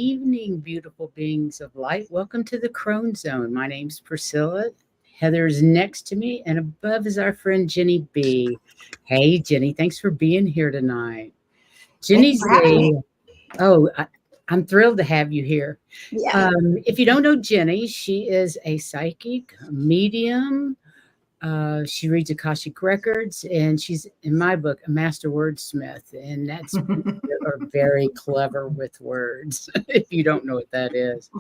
evening, beautiful beings of light. Welcome to the Crone Zone. My name's Priscilla. Heather's next to me, and above is our friend Ginny B. Hey, Ginny, thanks for being here tonight. Ginny's I'm thrilled to have you here. Yeah. If you don't know Ginny, she is a psychic, a medium. She reads Akashic records, and she's, in my book, a master wordsmith. And that's are very clever with words. If you don't know what that is,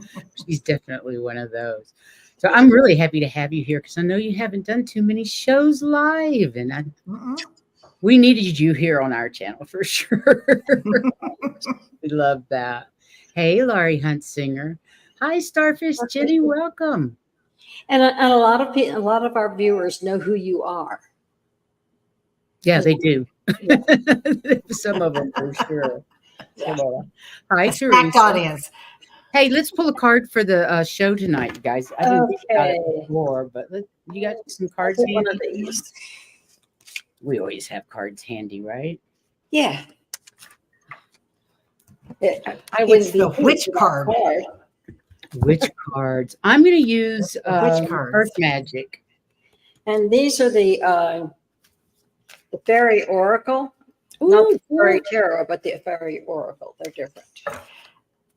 she's definitely one of those. So I'm really happy to have you here because I know you haven't done too many shows live, and we needed you here on our channel for sure. We love that. Hey, Laurie Huntsinger. Hi, Starfish Ginny. Welcome. And a lot of our viewers know who you are. Yeah, they do. Yeah. Some of them for sure. Yeah. Hi, Teresa. Audience. Hey, let's pull a card for the show tonight, you guys. I didn't think about it before, but you got some cards handy? One of these. We always have cards handy, right? Yeah. It's the witch card. Witch cards. I'm going to use Earth Magic. And these are the Fairy Oracle. Ooh, not the Fairy Tarot, but the Fairy Oracle. They're different.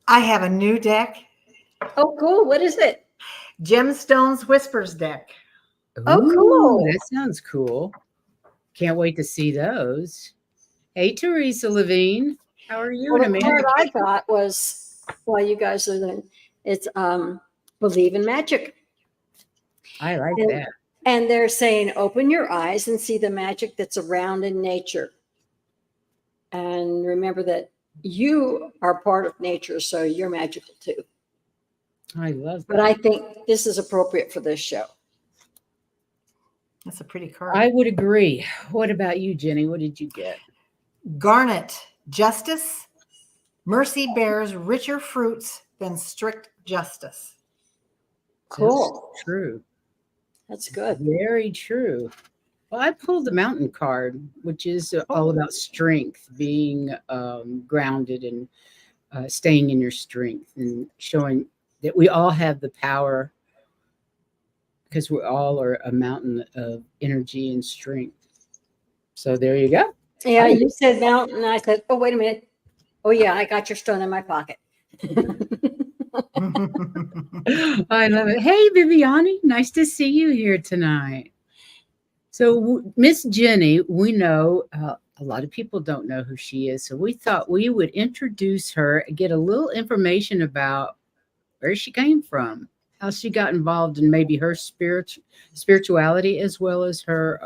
I have a new deck. Oh, cool. What is it? Gemstones Whispers deck. Oh, cool. That sounds cool. Can't wait to see those. Hey, Teresa Levine. How are you? Well, the card I got was, while you guys are there, it's Believe in Magic. I like that. And they're saying, open your eyes and see the magic that's around in nature. And remember that you are part of nature, so you're magical too. I love that. But I think this is appropriate for this show. That's a pretty card. I would agree. What about you, Jenny? What did you get? Garnet, justice. Mercy bears richer fruits than strict justice. Cool. That's true. That's good. Very true. Well, I pulled the mountain card, which is all about strength, being grounded and staying in your strength and showing that we all have the power because we all are a mountain of energy and strength. So there you go. Yeah, you said mountain. I said, oh, wait a minute. Oh, yeah, I got your stone in my pocket. I love it. Hey, Viviani, nice to see you here tonight. So Miss Jenny, we know a lot of people don't know who she is. So we thought we would introduce her and get a little information about where she came from, how she got involved in maybe her spirituality as well as her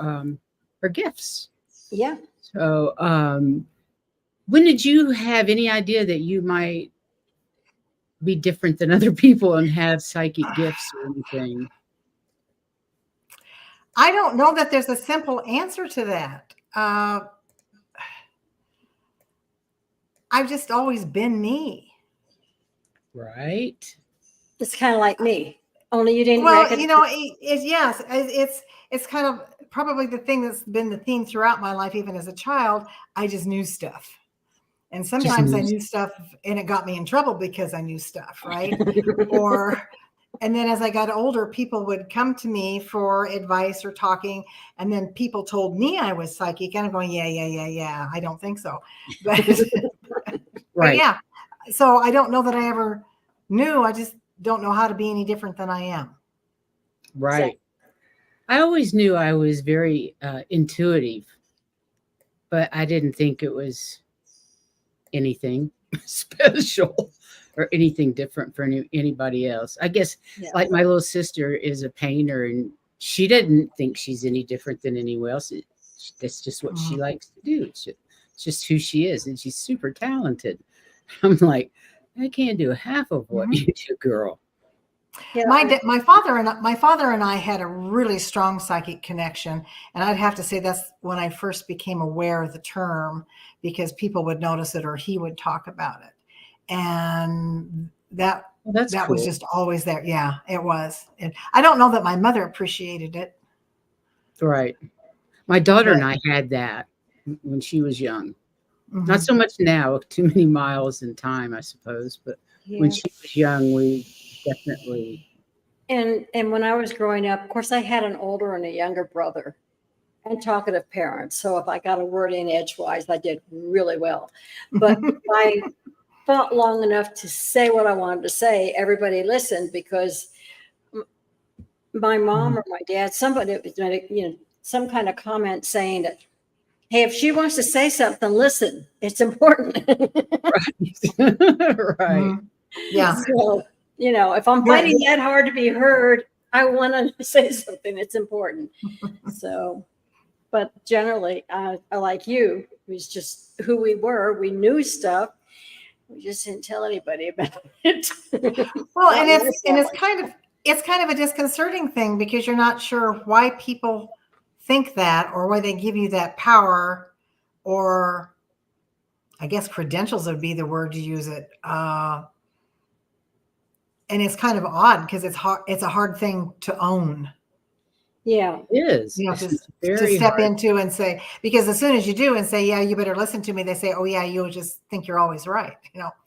gifts. Yeah. So when did you have any idea that you might be different than other people and have psychic gifts or anything? I don't know that there's a simple answer to that. I've just always been me. Right. It's kind of like me, only you didn't. Well, you know, it's kind of probably the thing that's been the theme throughout my life, even as a child. I just knew stuff. And sometimes I knew stuff and it got me in trouble because I knew stuff, right? And then as I got older, people would come to me for advice or talking. And then people told me I was psychic. And I'm going, yeah. I don't think so. But, right. But yeah. So I don't know that I ever knew. I just don't know how to be any different than I am. Right. So, I always knew I was very intuitive, but I didn't think it was anything special or anything different for anybody else. I guess like my little sister is a painter and she didn't think she's any different than anyone else. That's just what she likes to do. It's just who she is. And she's super talented. I'm like, I can't do half of what you do, girl. Yeah. My father and I had a really strong psychic connection, and I'd have to say that's when I first became aware of the term, because people would notice it or he would talk about it, and that cool. Was just always there. Yeah, it was. And I don't know that my mother appreciated it. Right. My daughter and I had that when she was young. Not so much now. Too many miles in time, I suppose, but. when she was young, we definitely. And when I was growing up, of course, I had an older and a younger brother and talkative parents. So if I got a word in edgewise, I did really well. But if I fought long enough to say what I wanted to say, everybody listened, because my mom or my dad, somebody was some kind of comment saying that, hey, if she wants to say something, listen, it's important. Right. Yeah. So, if I'm fighting that hard to be heard, I want to say something. It's important. So, but generally, I like you. It was just who we were. We knew stuff. We just didn't tell anybody about it. Well, and it's kind of a disconcerting thing, because you're not sure why people think that, or why they give you that power, or I guess credentials would be the word to use it. And it's kind of odd, because it's a hard thing to own. Yeah, it is. To step into and say, because as soon as you do and say, yeah, you better listen to me, they say, oh yeah, you'll just think you're always right.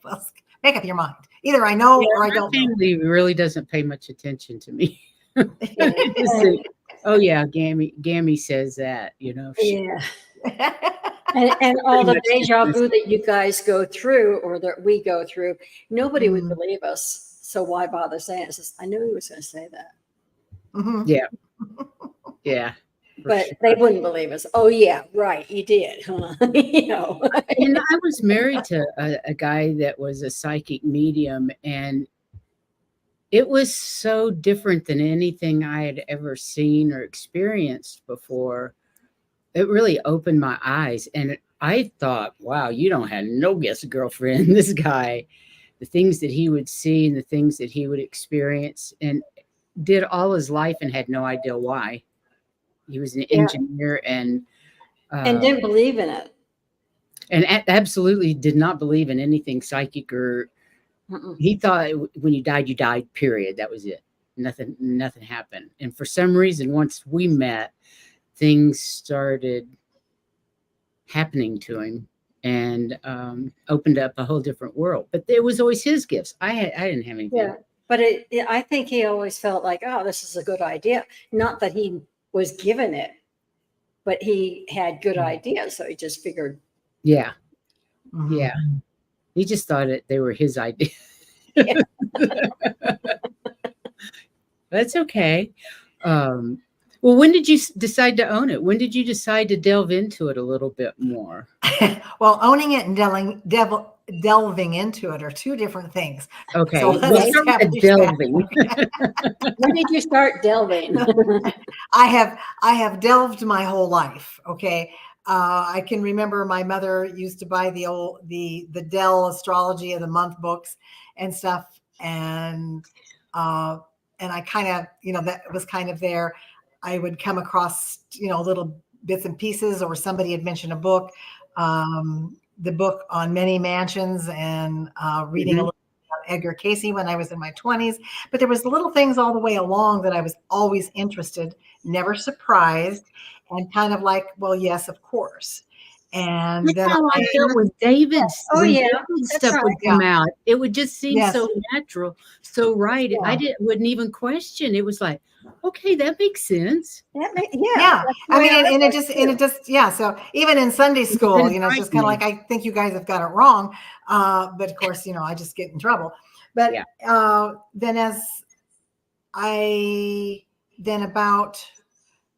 Let's make up your mind. Either I know or I don't know. Family really doesn't pay much attention to me. Oh yeah, Gammy says that, yeah. And all the deja vu that you guys go through, or that we go through, nobody would believe us. So why bother saying it? I knew he was going to say that. Mm-hmm. Yeah. Yeah. But they wouldn't believe us. Oh yeah, right. You did, huh? And I was married to a guy that was a psychic medium, and it was so different than anything I had ever seen or experienced before. It really opened my eyes, and I thought, wow, you don't have no guess, girlfriend. This guy, the things that he would see and the things that he would experience, and did all his life and had no idea why. He was an engineer and didn't believe in it. And absolutely did not believe in anything psychic, or he thought when you died, period. That was it. Nothing happened. And for some reason, once we met, things started happening to him, and opened up a whole different world. But it was always his gifts. I didn't have anything. Yeah, but I think he always felt like, oh, this is a good idea. Not that he was given it, but he had good ideas. So he just figured. Yeah. Yeah. He just thought they were his idea. Yeah. That's okay. Well, when did you decide to own it? When did you decide to delve into it a little bit more? Well, owning it and delving into it are two different things. Okay. So let's establish delving. When did you start delving? I have delved my whole life. Okay. I can remember my mother used to buy the Dell astrology of the month books and stuff. And I kind of, that was kind of there. I would come across, little bits and pieces, or somebody had mentioned a book, the book on many mansions, and reading a little about Edgar Cayce when I was in my 20s. But there was little things all the way along that I was always interested, never surprised, and kind of like, well, yes, of course. And that's then how I felt with David's. Oh, yeah. David's stuff would come out. It would just seem so natural, so right. Yeah. I wouldn't even question. It was like, okay, that makes sense. Yeah. I mean, and it just, so even in Sunday school, it's just kind of like, I think you guys have got it wrong. But of course, I just get in trouble. But then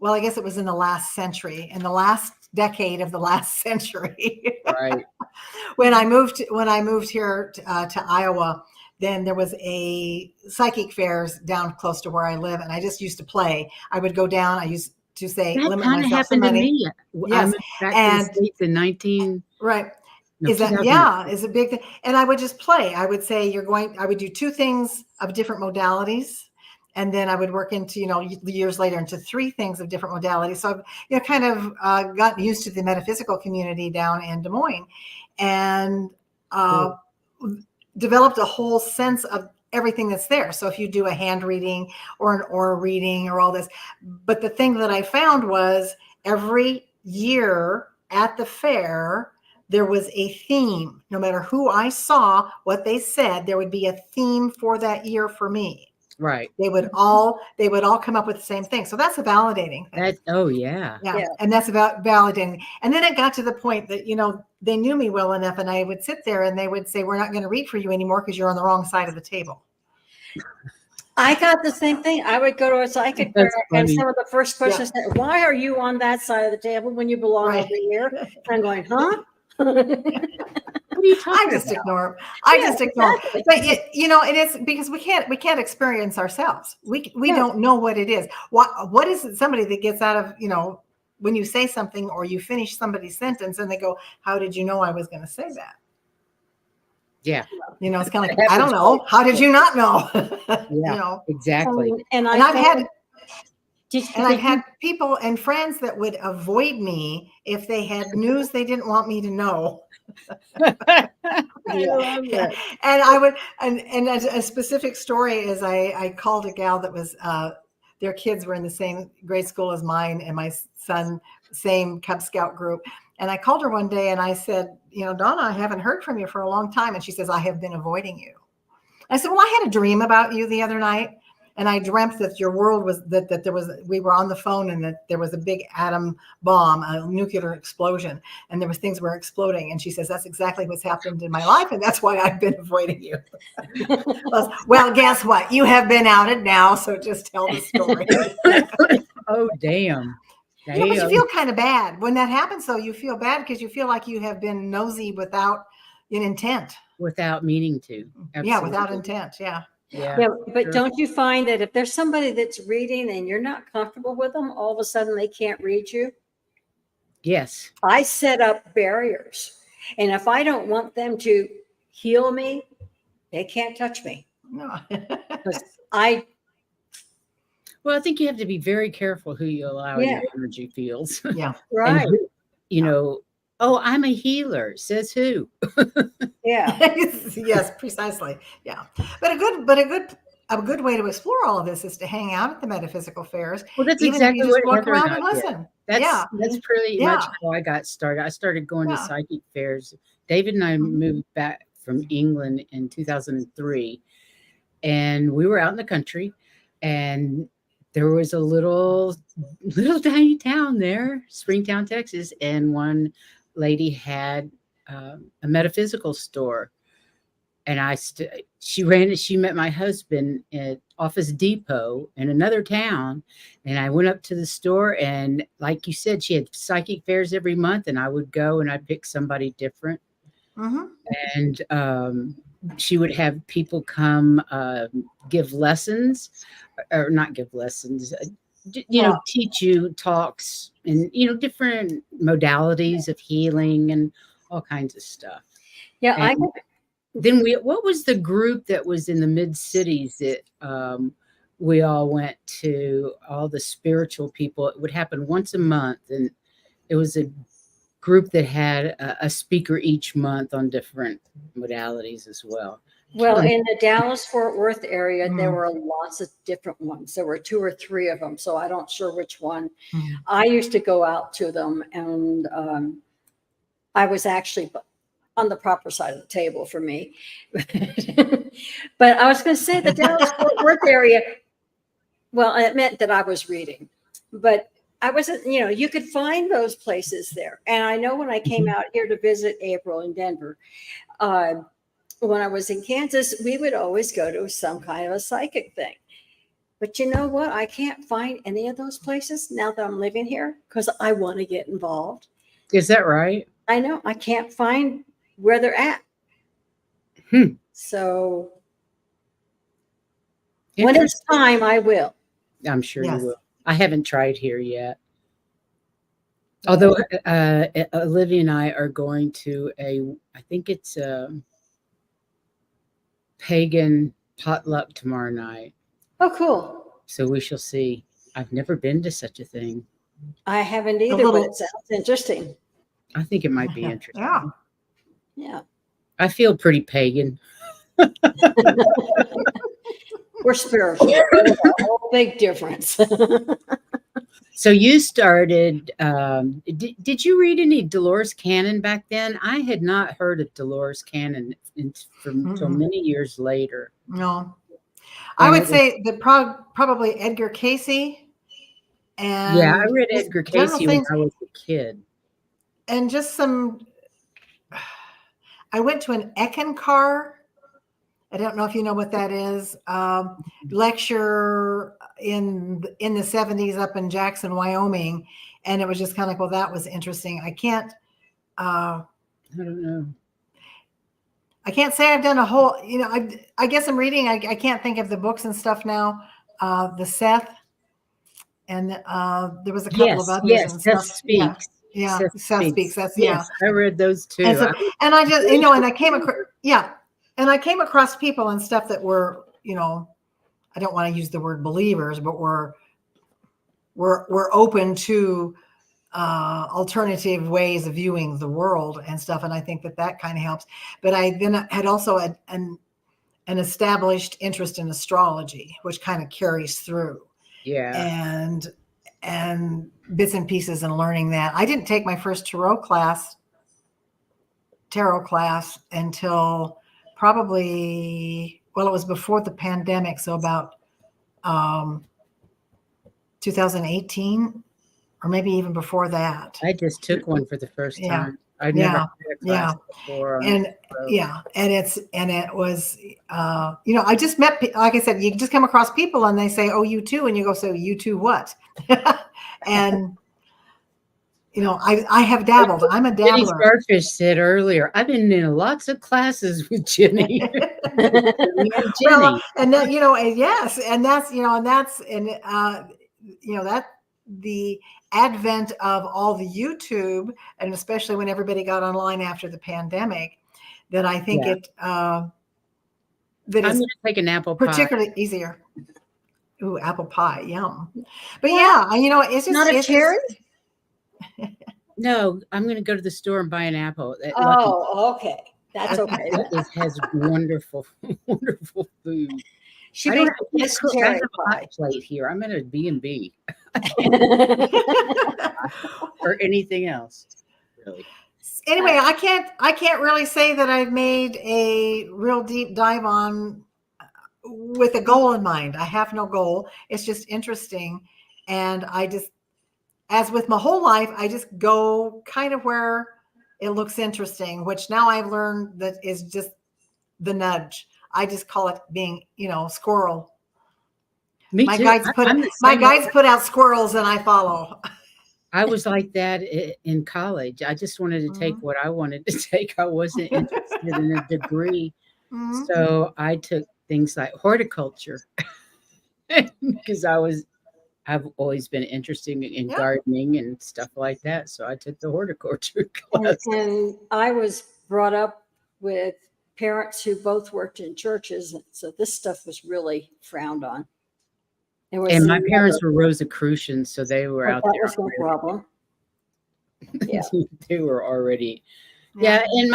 I guess it was in the last century, in the last decade of the last century, right? when I moved here to Iowa, then there was a psychic fairs down close to where I live, and I just used to play. I would go down. I used to say, that limit kind of myself to happened to money. me. Yes, I moved back to the States in 19. Right. No, is a big thing. And I would just play. I would say I would do two things of different modalities. And then I would work into, years later into three things of different modalities. So I've, kind of gotten used to the metaphysical community down in Des Moines, and developed a whole sense of everything that's there. So if you do a hand reading or an aura reading or all this, but the thing that I found was every year at the fair, there was a theme. No matter who I saw, what they said, there would be a theme for that year for me. Right. They would all come up with the same thing. So that's a validating thing. That, oh yeah. Yeah. And that's about validating. And then it got to the point that, you know, they knew me well enough, and I would sit there and they would say, we're not going to read for you anymore because you're on the wrong side of the table. I got the same thing. I would go to a psychic fair, and funny. some of the first questions said, why are you on that side of the table when you belong over here? And I'm going, huh? What are you talking I just about? ignore them. I just ignore exactly. them. But you know, it is because we can't experience ourselves. We don't know what it is. What is it? Somebody that gets out of, you know, when you say something or you finish somebody's sentence and they go, how did you know I was going to say that? Yeah. You know, it's kind of like, I don't know. How did you not know? Yeah. You know, Exactly. And I've I've had people and friends that would avoid me if they had news they didn't want me to know. I love that. And I would, and a specific story is I called a gal that was, their kids were in the same grade school as mine and my son, same Cub Scout group. And I called her one day and I said, you know, Donna, I haven't heard from you for a long time. And she says, I have been avoiding you. I said, well, I had a dream about you the other night. And I dreamt that your world was that there was, we were on the phone and that there was a big atom bomb, a nuclear explosion, and there was things were exploding. And she says, that's exactly what's happened in my life. And that's why I've been avoiding you. Well, guess what? You have been outed now. So just tell the story. Oh, damn. You know, but you feel kind of bad when that happens. So you feel bad because you feel like you have been nosy without an intent. Without meaning to. Absolutely. Yeah, without intent. Yeah. Yeah. but sure. don't you find that if there's somebody that's reading and you're not comfortable with them, all of a sudden they can't read you? Yes. I set up barriers. And if I don't want them to heal me, they can't touch me. No. Well, I think you have to be very careful who you allow in Yeah. your energy fields. Yeah. Right. And who, you know, oh, I'm a healer. Says who? Yeah. Yes, precisely. Yeah. But a good way to explore all of this is to hang out at the metaphysical fairs. Well, that's even exactly if you just what look Heather around and and I did. listen. That's pretty Yeah. much how I got started. I started going to Yeah. psychic fairs. David and I moved back from England in 2003, and we were out in the country, and there was a little tiny town there, Springtown, Texas, and one lady had a metaphysical store, and she met my husband at Office Depot in another town, and I went up to the store, and like you said, she had psychic fairs every month, and I would go and I'd pick somebody different. Mm-hmm. And she would have people come give lessons, or not give lessons, you know, teach you talks and, you know, different modalities of healing and all kinds of stuff. Yeah. And then what was the group that was in the mid cities that we all went to, all the spiritual people? It would happen once a month, and it was a group that had a speaker each month on different modalities as well. Well, in the Dallas-Fort Worth area, there were lots of different ones. There were 2 or 3 of them, so I don't sure which one. I used to go out to them, and I was actually on the proper side of the table for me. But I was going to say the Dallas-Fort Worth area, well, it meant that I was reading, but I wasn't, you know, you could find those places there. And I know when I came out here to visit April in Denver, when I was in Kansas, we would always go to some kind of a psychic thing. But you know what? I can't find any of those places now that I'm living here because I want to get involved. Is that right? I know. I can't find where they're at. So when it's time, I will. I'm sure Yes. you will. I haven't tried here yet. Although Olivia and I are going to I think it's a pagan potluck tomorrow night. Oh, cool. So we shall see. I've never been to such a thing. I haven't either, but it sounds interesting. I think it might be interesting. Yeah. Yeah. I feel pretty pagan. We're spiritual. There's a whole big difference. So you started, did you read any Dolores Cannon back then? I had not heard of Dolores Cannon until many years later. No. I And would it was, say that probably Edgar Casey and yeah, I read just Edgar general Casey when things I was a kid. and just some. I went to an Eckankar. I don't know if you know what that is. Lecture in the 70s up in Jackson, Wyoming, and it was just kind of like, well, that was interesting. I can't. I don't know. I can't say I've done a whole. I guess I'm reading. I can't think of the books and stuff now. The Seth, and there was a couple of others and Seth stuff. Speaks. Yeah, Seth Seth Speaks. That's Yes, I read those too. And so, and I just, and I came across, and I came across people and stuff that were, I don't want to use the word believers, but were open to alternative ways of viewing the world and stuff. And I think that kind of helps. But I then had also an established interest in astrology, which kind of carries through. Yeah. And bits and pieces and learning that. I didn't take my first tarot class until probably, well, it was before the pandemic. So about 2018, or maybe even before that. I just took one for the first time. I'd Yeah. never had a class before. And it was, I just met, like I said, you just come across people and they say, oh, you too. And you go, so you too what? And, I have dabbled. I'm a Ginny dabbler. Starfish said earlier, I've been in lots of classes with Ginny. Well, and that, and yes, and that's, that the advent of all the YouTube, and especially when everybody got online after the pandemic, that I think that I'm is going to take an apple particularly easier. Ooh, apple pie, yum. But yeah, it's just not a cherry. No, I'm going to go to the store and buy an apple. Okay. That's okay. It has wonderful, wonderful food. She I don't made have a cherry a pie. hot plate here. I'm at a B&B or anything else, really. Anyway, I can't really say that I've made a real deep dive on with a goal in mind. I have no goal. It's just interesting, and I just, as with my whole life, I just go kind of where it looks interesting, which now I've learned that is just the nudge. I just call it being, squirrel. Me my too. Guides put out squirrels and I follow. I was like that in college. I just wanted to take what I wanted to take. I wasn't interested in a degree. So I took things like horticulture because I've always been interested in gardening and stuff like that. So I took the horticulture class. And I was brought up with parents who both worked in churches. So this stuff was really frowned on. And my parents were Rosicrucians, so they were out there. That was no problem. Yeah. They were already. Yeah, and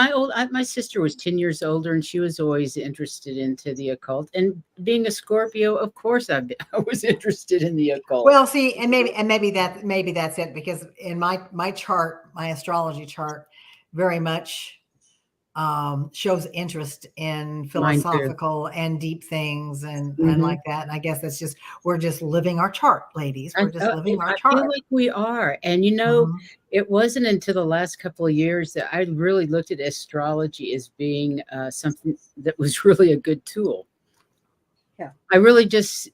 my sister was 10 years older, and she was always interested into the occult. And being a Scorpio, of course, I was interested in the occult. Well, see, and maybe that's it, because in my chart, my astrology chart, very much shows interest in philosophical and deep things and like that. And I guess that's just, we're just living our chart, ladies. We're just living our chart. I feel like we are. And it wasn't until the last couple of years that I really looked at astrology as being something that was really a good tool. Yeah. I really just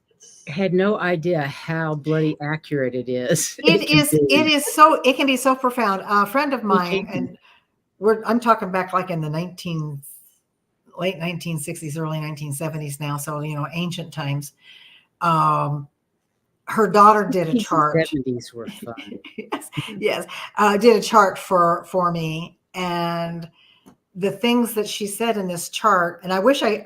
had no idea how bloody accurate it is. It can be so profound. A friend of mine, and I'm talking back like in the late 1960s, early 1970s now. So, ancient times. Her daughter did a chart. 70s were fun. yes. Did a chart for me. And the things that she said in this chart, and I wish I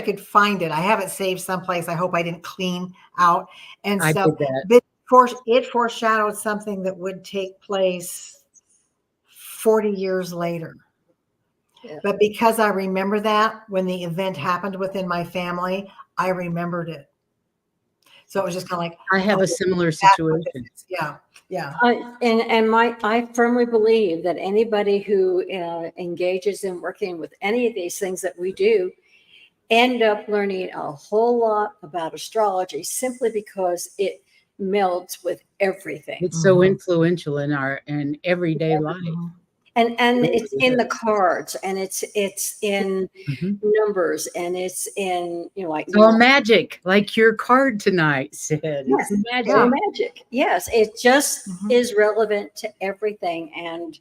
could find it. I have it saved someplace. I hope I didn't clean out and stuff. But it foreshadowed something that would take place 40 years later. Yeah. But because I remember that when the event happened within my family, I remembered it. So it was just kind of like, I have a similar situation. yeah. I firmly believe that anybody who engages in working with any of these things that we do end up learning a whole lot about astrology simply because it melds with everything. It's so influential in our everyday life. And it's in the cards, and it's in numbers, and it's in, like magic, like your card tonight said. Yes, it's magic. Yeah. Magic. Yes, it just is relevant to everything, and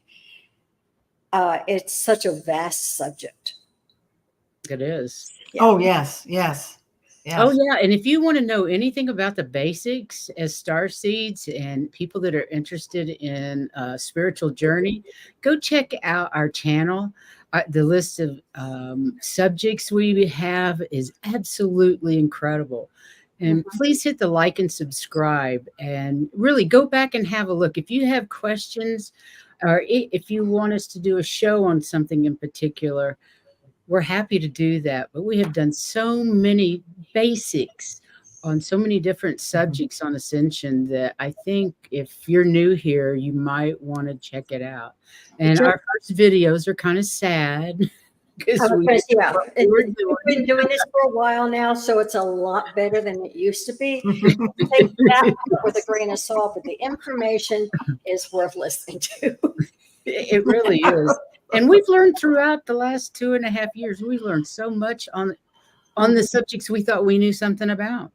it's such a vast subject. It is. Yeah. Oh yes, yes. Yes. Oh yeah, and if you want to know anything about the basics as starseeds and people that are interested in spiritual journey, go check out our channel. The list of subjects we have is absolutely incredible. And please hit the like and subscribe, and really go back and have a look. If you have questions, or if you want us to do a show on something in particular, we're happy to do that. But we have done so many basics on so many different subjects on ascension that I think if you're new here, you might want to check it out. And our first videos are kind of sad because we've been doing this for a while now, so it's a lot better than it used to be. Take that with a grain of salt, but the information is worth listening to. It really is. And we've learned throughout the last 2.5 years, we've learned so much on the subjects we thought we knew something about.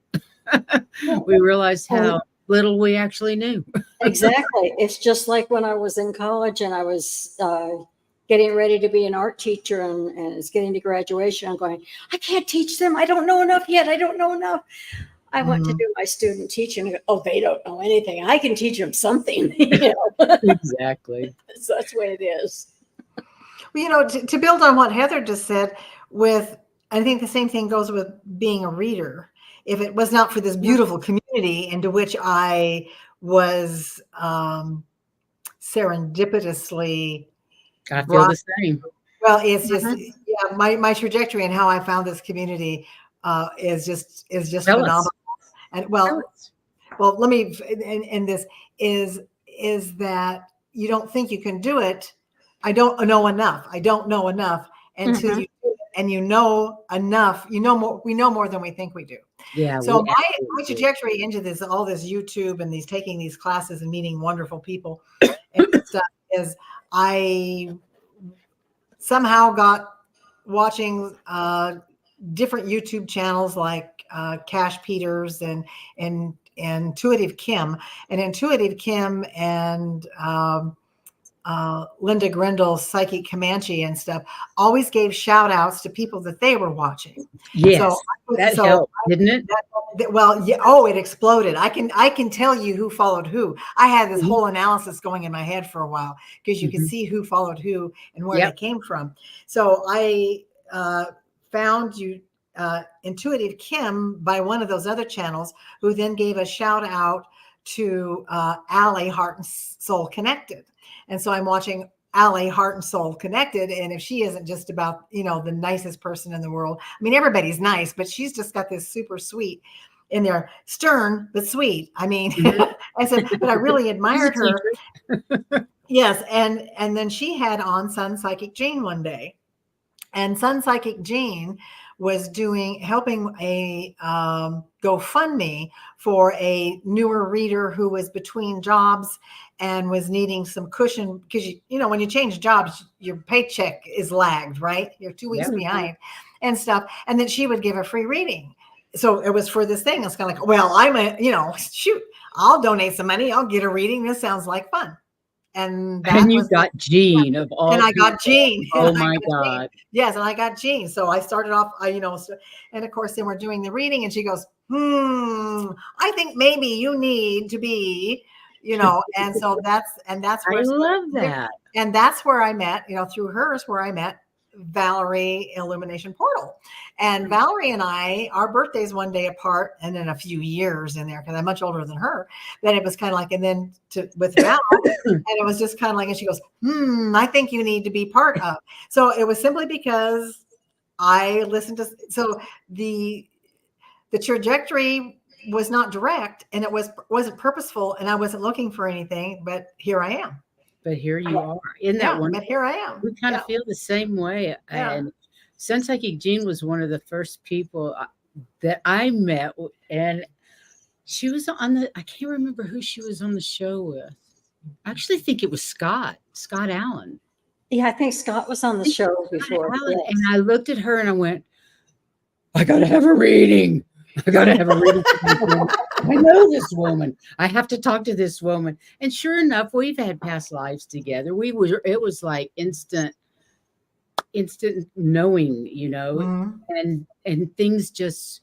We realized how little we actually knew. Exactly. It's just like when I was in college and I was getting ready to be an art teacher, and it's getting to graduation. I'm going, I can't teach them. I don't know enough yet. I don't know enough. I went to do my student teaching. And go, they don't know anything. I can teach them something. Exactly. So that's the way it is. Well, to build on what Heather just said, I think the same thing goes with being a reader. If it was not for this beautiful community into which I was serendipitously, I feel the same. Well, it's just my trajectory and how I found this community is just phenomenal. And well, let me and this is that you don't think you can do it. I don't know enough. I don't know enough until you do it, and you know enough. You know more. We know more than we think we do. Yeah. So my trajectory into all this YouTube and taking these classes and meeting wonderful people and stuff is I somehow got watching different YouTube channels like Cash Peters and Intuitive Kim, and Intuitive Kim and Linda Grendel's Psychic Comanche and stuff always gave shout outs to people that they were watching. Yes, that helped, didn't it? It exploded. I can tell you who followed who. I had this whole analysis going in my head for a while because you could see who followed who and where they came from. So I found Intuitive Kim by one of those other channels, who then gave a shout out to Allie, Heart and Soul Connected. And so I'm watching Allie, Heart and Soul Connected. And if she isn't just about, the nicest person in the world, I mean, everybody's nice, but she's just got this super sweet in there, stern, but sweet. I mean, I said, but I really admired her. Yes. And then she had on Sun Psychic Jane one day, and Sun Psychic Jane was helping a GoFundMe for a newer reader who was between jobs and was needing some cushion, because when you change jobs, your paycheck is lagged, right? You're 2 weeks behind and stuff. And then she would give a free reading. So it was for this thing. It's kind of like, well, shoot, I'll donate some money. I'll get a reading. This sounds like fun. And you got Jean of all. And I got Jean. Oh my God. Yes. And I got Jean. So I started off, and of course then we're doing the reading, and she goes, I think maybe you need to be, and so that's where I love that. And that's where I met, through hers, where I met Valerie Illumination Portal. And Valerie and our birthdays one day apart, and then a few years in there, because I'm much older than her. Then it was kind of like, and then with Val, and it was just kind of like, and she goes, I think you need to be part of. So it was simply because I listened to, so the trajectory was not direct, and it wasn't purposeful, and I wasn't looking for anything, but here I am. But here you are. Isn't that But wonderful? here I am. We kind of feel the same way. Yeah. And Sun Psychic Jean was one of the first people that I met, and she was on I can't remember who she was on the show with. I actually think it was Scott Allen. Yeah, I think Scott was on the show before. Allen, and I looked at her and I went, I got to have a reading. I got to have a reading. I know this woman. I have to talk to this woman. And sure enough, we've had past lives together. It was like instant knowing, and things just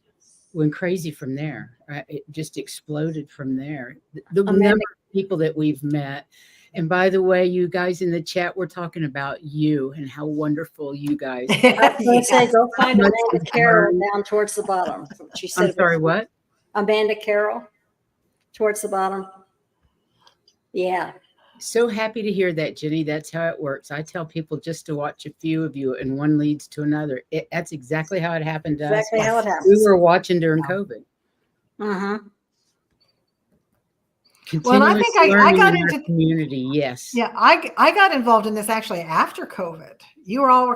went crazy from there. Right? It just exploded from there. The number of people that we've met. And by the way, you guys in the chat, we're talking about you and how wonderful you guys are. I was going to say, go find Amanda Carroll down towards the bottom. She said, I'm sorry, what? Amanda Carroll towards the bottom. Yeah. So happy to hear that, Ginny. That's how it works. I tell people just to watch a few of you, and one leads to another. That's exactly how it happened to us. Exactly how it happens. We were watching during COVID. Uh-huh. Well, I think I got into community. Yes. Yeah, I got involved in this actually after COVID. You all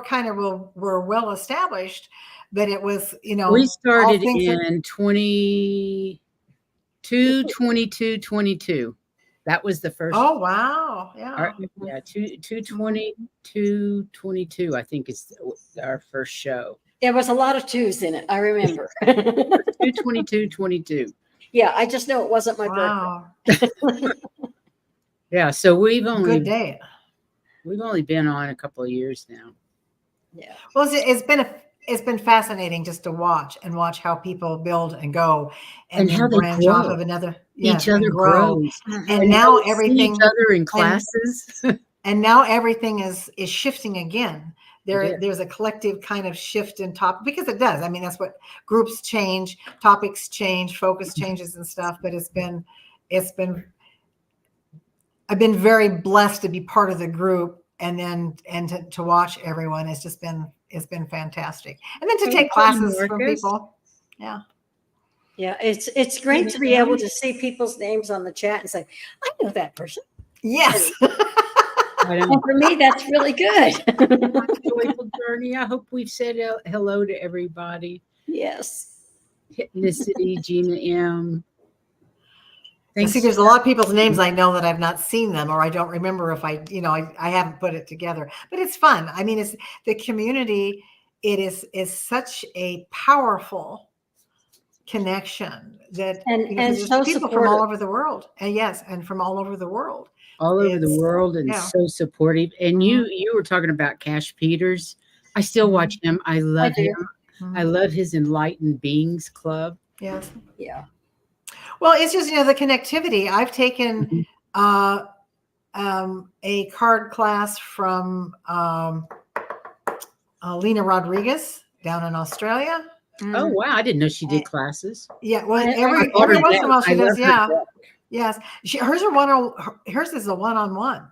were well established, but it was, we started in 22. That was the first. Oh wow! Yeah, 222. I think is our first show. There was a lot of twos in it. I remember. 222. Yeah, I just know it wasn't my birthday. Yeah, so we've only been on a couple of years now. Yeah. Well, it's been fascinating just to watch how people build and go and how they branch grow. off of another. Each other grows. And now everything. Each other in classes. And now everything is shifting again. There's a collective kind of shift in topic, because it does. I mean, that's what groups change, topics change, focus changes and stuff. But I've been very blessed to be part of the group, and to watch everyone. It's been fantastic. And then to take classes from people. Yeah. Yeah, it's great to be able to see people's names on the chat and say, I know that person. Yes. And for me, that's really good. Joyful journey. I hope we've said hello to everybody. Yes. Hypnicity, Gina M. See, there's a lot of people's names I know that I've not seen them, or I don't remember if I haven't put it together. But it's fun. I mean, it's the community. It is such a powerful connection that and so people from all over the world. And from all over the world. All over the world, and so supportive. And you were talking about Cash Peters. I still watch him. I love him. I love his Enlightened Beings Club. Yes. Yeah. Well, it's just, the connectivity. I've taken a card class from Lena Rodriguez down in Australia. Oh, wow. I didn't know she did classes. Yeah. Well, every once in a while she does. Yeah. Yes. Hers is a one-on-one.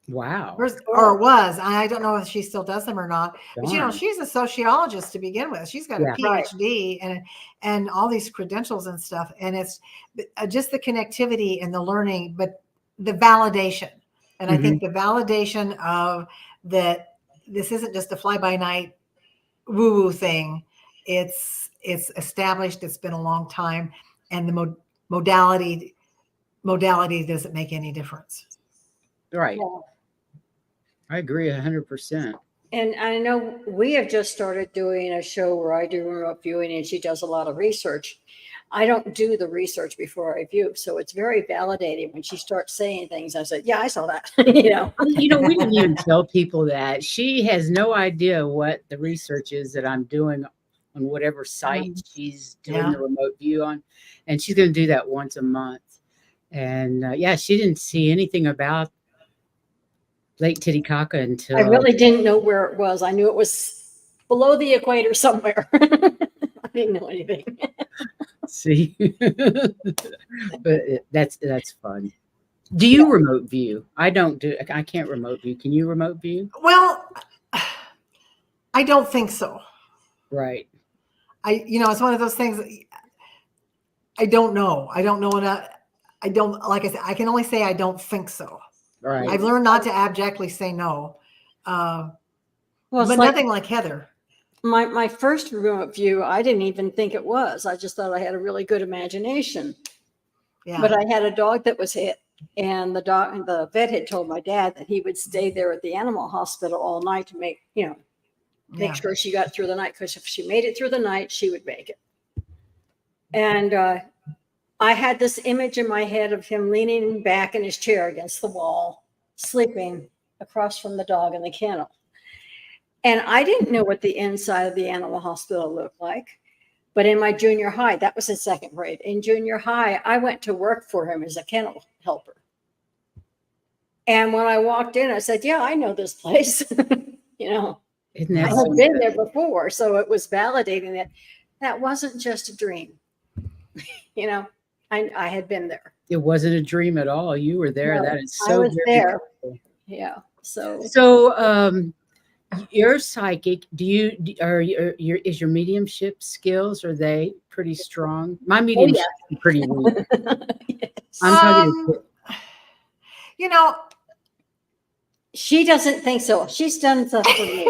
Wow. Or it was. I don't know if she still does them or not. But she's a sociologist to begin with. She's got a PhD and all these credentials and stuff. And it's just the connectivity and the learning, but the validation. And I think the validation of that this isn't just a fly-by-night woo-woo thing. It's established. It's been a long time, and the modality doesn't make any difference. Right. Yeah. I agree 100%. And I know we have just started doing a show where I do remote viewing, and she does a lot of research. I don't do the research before I view, so it's very validating when she starts saying things. I said, "Yeah, I saw that." We didn't even tell people that. She has no idea what the research is that I'm doing on whatever site she's doing the remote view on, and she's going to do that once a month. And she didn't see anything about Lake Titicaca until I really didn't know where it was. I knew it was below the equator somewhere. I didn't know anything. See, but that's fun. Do you remote view? I can't remote view. Can you remote view? Well, I don't think so. Right. It's one of those things. I don't know. I don't know enough. I don't, like I said, I can only say I don't think so. Right. I've learned not to abjectly say no. Well, But it's like nothing like Heather. my first view, I didn't even think it was. I just thought I had a really good imagination. Yeah. But I had a dog that was hit, and the vet had told my dad that he would stay there at the animal hospital all night to make Yeah. sure she got through the night, because if she made it through the night, she would make it. And I had this image in my head of him leaning back in his chair against the wall, sleeping across from the dog in the kennel. And I didn't know what the inside of the animal hospital looked like. But in my junior high, that was in second grade. In junior high, I went to work for him as a kennel helper. And when I walked in, I said, yeah, I know this place. Isn't I that had so been good? there before. So it was validating that that wasn't just a dream. I had been there. It wasn't a dream at all. You were there. No, That is I so was very there. cool. Yeah. So So, you're psychic. Is your mediumship skills, are they pretty strong? My mediumship is pretty weak. yes. I'm talking You know, She doesn't think so. She's done stuff for me.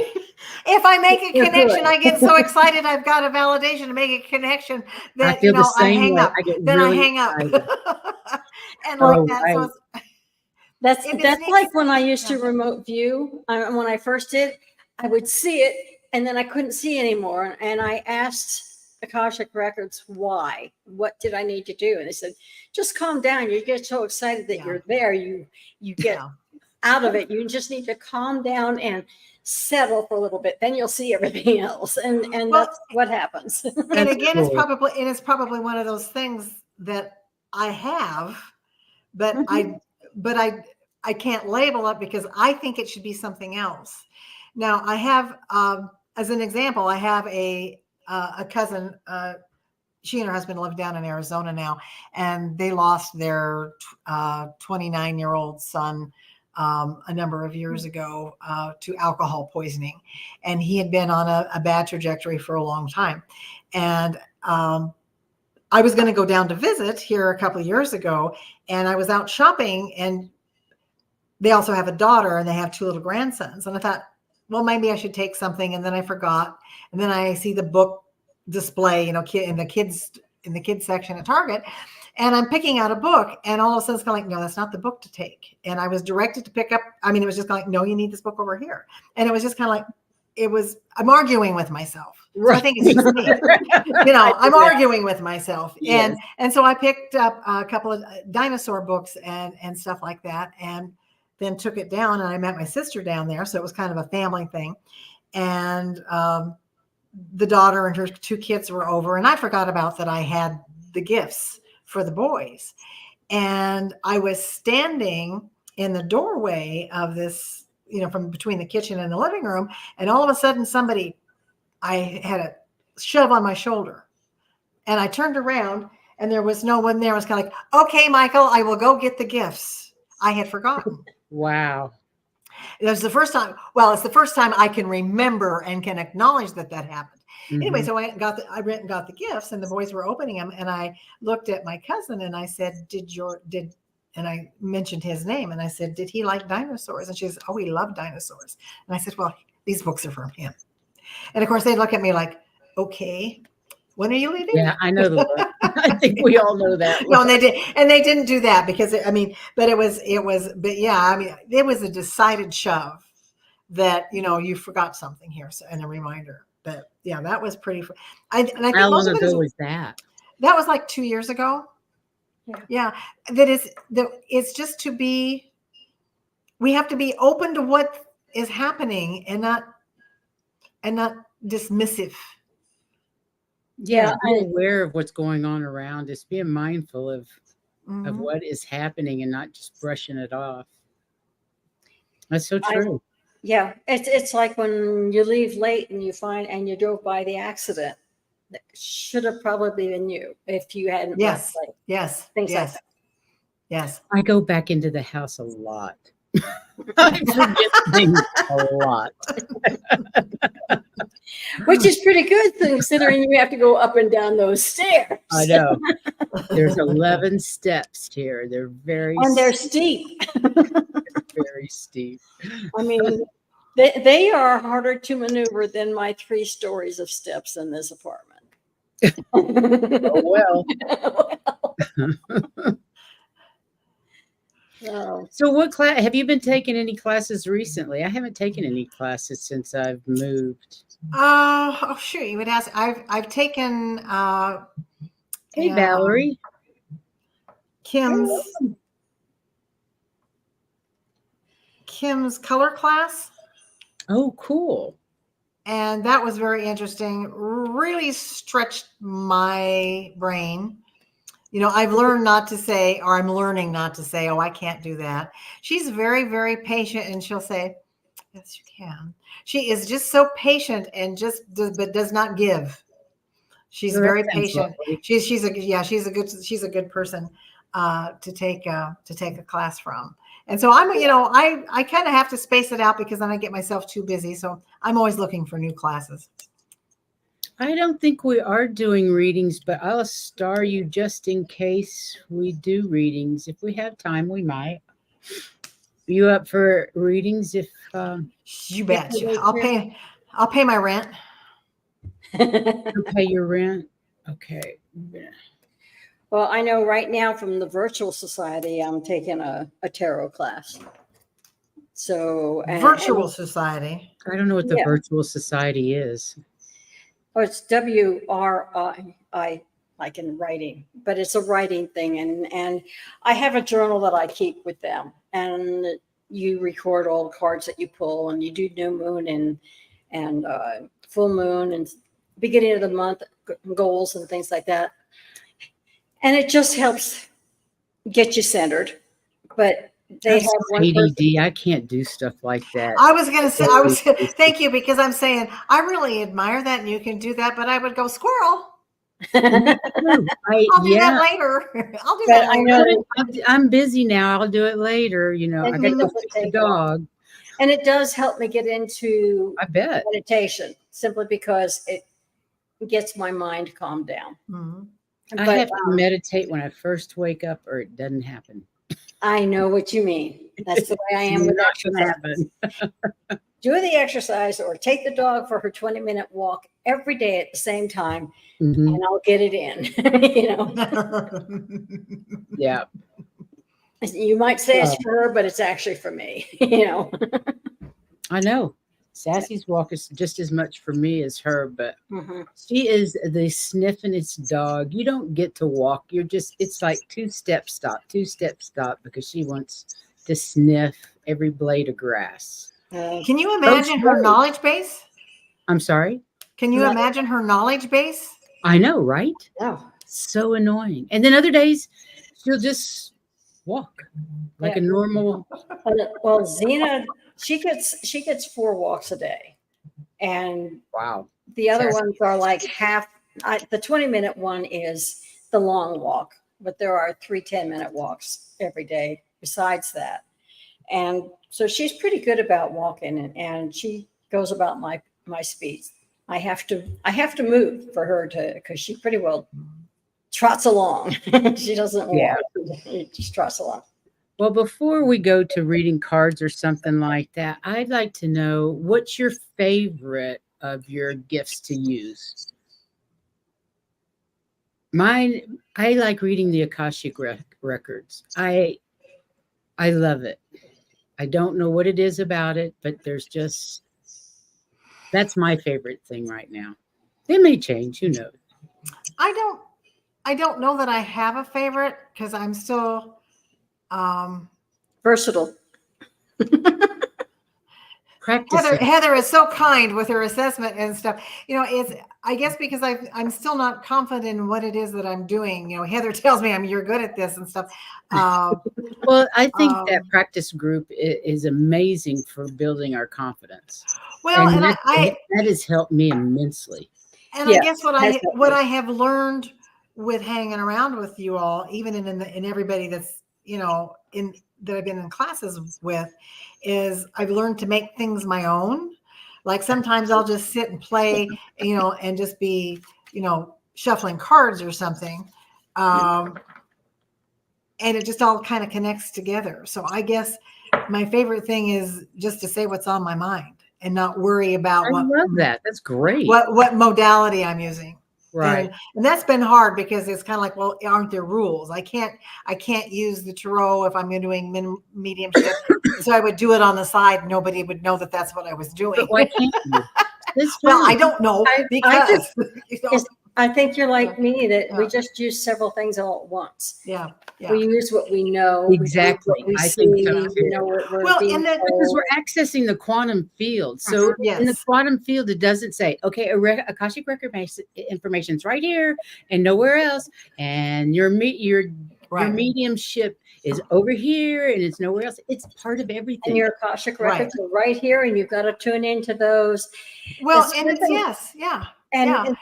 if I make a You're connection, good. I get so excited. I've got a validation to make a connection that, I feel the I same hang way. up. I get Then really I hang up. excited. And like Oh, that. right. So it's, That's If it that's sneaks- like when I used to yeah. remote view. When I first did, I would see it and then I couldn't see anymore. And I asked Akashic Records why. What did I need to do? And they said, just calm down. You get so excited that Yeah. you're there. You get yeah. out of it. You just need to calm down and settle for a little bit. Then you'll see everything else. And Well, that's what happens. And That's again, cool. it's probably one of those things that I have, but I can't label it because I think it should be something else. Now I have, as an example, I have a cousin. She and her husband live down in Arizona now, and they lost their 29-year-old son a number of years ago to alcohol poisoning. And he had been on a bad trajectory for a long time. And I was going to go down to visit here a couple of years ago, and I was out shopping, and they also have a daughter and they have 2 little grandsons. And I thought, well, maybe I should take something. And then I forgot. And then I see the book display, in the kids section at Target. And I'm picking out a book, and all of a sudden it's kind of like, no, that's not the book to take. And I was directed to pick up. I mean, it was just kind of like, no, you need this book over here. And it was just kind of like, I'm arguing with myself. So I think it's just me. I'm arguing with myself. Yes. And so I picked up a couple of dinosaur books and stuff like that, and then took it down, and I met my sister down there. So it was kind of a family thing. And the daughter and her 2 kids were over, and I forgot about that I had the gifts for the boys. And I was standing in the doorway of this, from between the kitchen and the living room. And all of a sudden I had a shove on my shoulder, and I turned around and there was no one there. I was kind of like, okay, Michael, I will go get the gifts. I had forgotten. Wow. It was the first time. Well, it's the first time I can remember and can acknowledge that happened. Mhm. Anyway, so I went and got the gifts, and the boys were opening them, and I looked at my cousin and I said, and I mentioned his name, and I said, did he like dinosaurs? And she says, oh, he loved dinosaurs. And I said, well, these books are from him. And of course they look at me like, okay, when are you leaving? Yeah, I know the look. I think we all know that. No, look. and they didn't do that because it was a decided shove that, you forgot something here. So, and a reminder. But yeah, that was pretty. I think How most long of it ago was that? that was like 2 years ago. Yeah. It's just we have to be open to what is happening and not dismissive. Yeah, be aware of what's going on around us, being mindful of what is happening and not just brushing it off. That's so true. It's like when you leave late and you drove by the accident. That should have probably been you if you hadn't left late. Yes. Things like that. Yes. I go back into the house a lot. I forget things a lot. Which is pretty good considering you have to go up and down those stairs. I know. There's 11 steps here. They're very And they're steep. very steep. I mean, they are harder to maneuver than my 3 stories of steps in this apartment. Oh, well. So what class have you been taking any classes recently? I haven't taken any classes since I've moved. Oh shoot, you would ask. I've taken Hey, Valerie. Kim's color class. Oh, cool. And that was very interesting. Really stretched my brain. You know, I've learned not to say, or I'm learning not to say, oh, I can't do that. She's very, very patient, and she'll say, yes, you can. She is just so patient and but does not give. She's very patient. She's a good person to take a class from. And so I kind of have to space it out because then I get myself too busy. So I'm always looking for new classes. I don't think we are doing readings, but I'll star you just in case we do readings. If we have time, we might. You up for readings? If you bet. I'll pay my rent. You pay your rent. Okay. Well, I know right now from the virtual society, I'm taking a tarot class. So virtual society. I don't know what the virtual society is. Oh, it's WRI, like in writing, but it's a writing thing. And I have a journal that I keep with them. And you record all the cards that you pull, and you do new moon and full moon and beginning of the month goals and things like that. And it just helps get you centered. But they have one ADD. I can't do stuff like that. I was going to say, thank you, because I'm saying I really admire that, and you can do that. But I would go squirrel. I'll do that later. I'll do that later. I'm busy now. I'll do it later. You know, I got to go fix the dog. And it does help me get into meditation simply because it gets my mind calmed down. Mm-hmm. I have to meditate when I first wake up, or it doesn't happen. I know what you mean. That's the way I am with exercise. Do the exercise or take the dog for her 20-minute walk every day at the same time, and I'll get it in. You know. Yeah. You might say it's for her, but it's actually for me. You know. I know. Sassy's walk is just as much for me as her, but she is the sniffingest dog. You don't get to walk. It's like 2-step stop because she wants to sniff every blade of grass. Can you imagine her knowledge base? I'm sorry? Can you imagine her knowledge base? I know, right? Yeah. So annoying. And then other days, she'll just walk like a normal. Well, Xena, she gets 4 walks a day, and wow, the other ones are like half. The 20-minute one is the long walk, but there are 3 10-minute walks every day besides that, and so she's pretty good about walking, and she goes about my speed. I have to move for her because she pretty well trots along. She doesn't walk; she just trots along. Well, before we go to reading cards or something like that, I'd like to know what's your favorite of your gifts to use. Mine, I like reading the Akashic records. I love it. I don't know what it is about it, but that's my favorite thing right now. It may change, who knows? I don't know that I have a favorite because I'm still versatile. Heather is so kind with her assessment and stuff. You know, I guess because I'm still not confident in what it is that I'm doing. You know, Heather tells me you're good at this and stuff. Well, I think that practice group is amazing for building our confidence. Well, and that has helped me immensely. And I guess what I have learned with hanging around with you all, even in everybody that's, you know, that I've been in classes with is I've learned to make things my own. Like sometimes I'll just sit and play, and just be, shuffling cards or something. And it just all kind of connects together. So I guess my favorite thing is just to say what's on my mind and not worry about I love that. That's great. What modality I'm using. Right. And that's been hard because it's kind of like, well, aren't there rules? I can't use the tarot if I'm doing mediumship. So I would do it on the side. Nobody would know that that's what I was doing. But why can't you? Well, I don't know because I think you're like me, that Yeah. we just use several things all at once. yeah. We use what we know. Exactly. We I see, think so too. we know what we're Well, being and then- told. Because we're accessing the quantum field. So in the Yes. quantum field, it doesn't say, okay, Akashic record information is right here and nowhere else. And your Right. mediumship is over here and it's nowhere else. It's part of everything. And your Akashic records are right here, and you've got to tune into those. Well, It's and it's, something- yes. Yeah. And, Yeah. and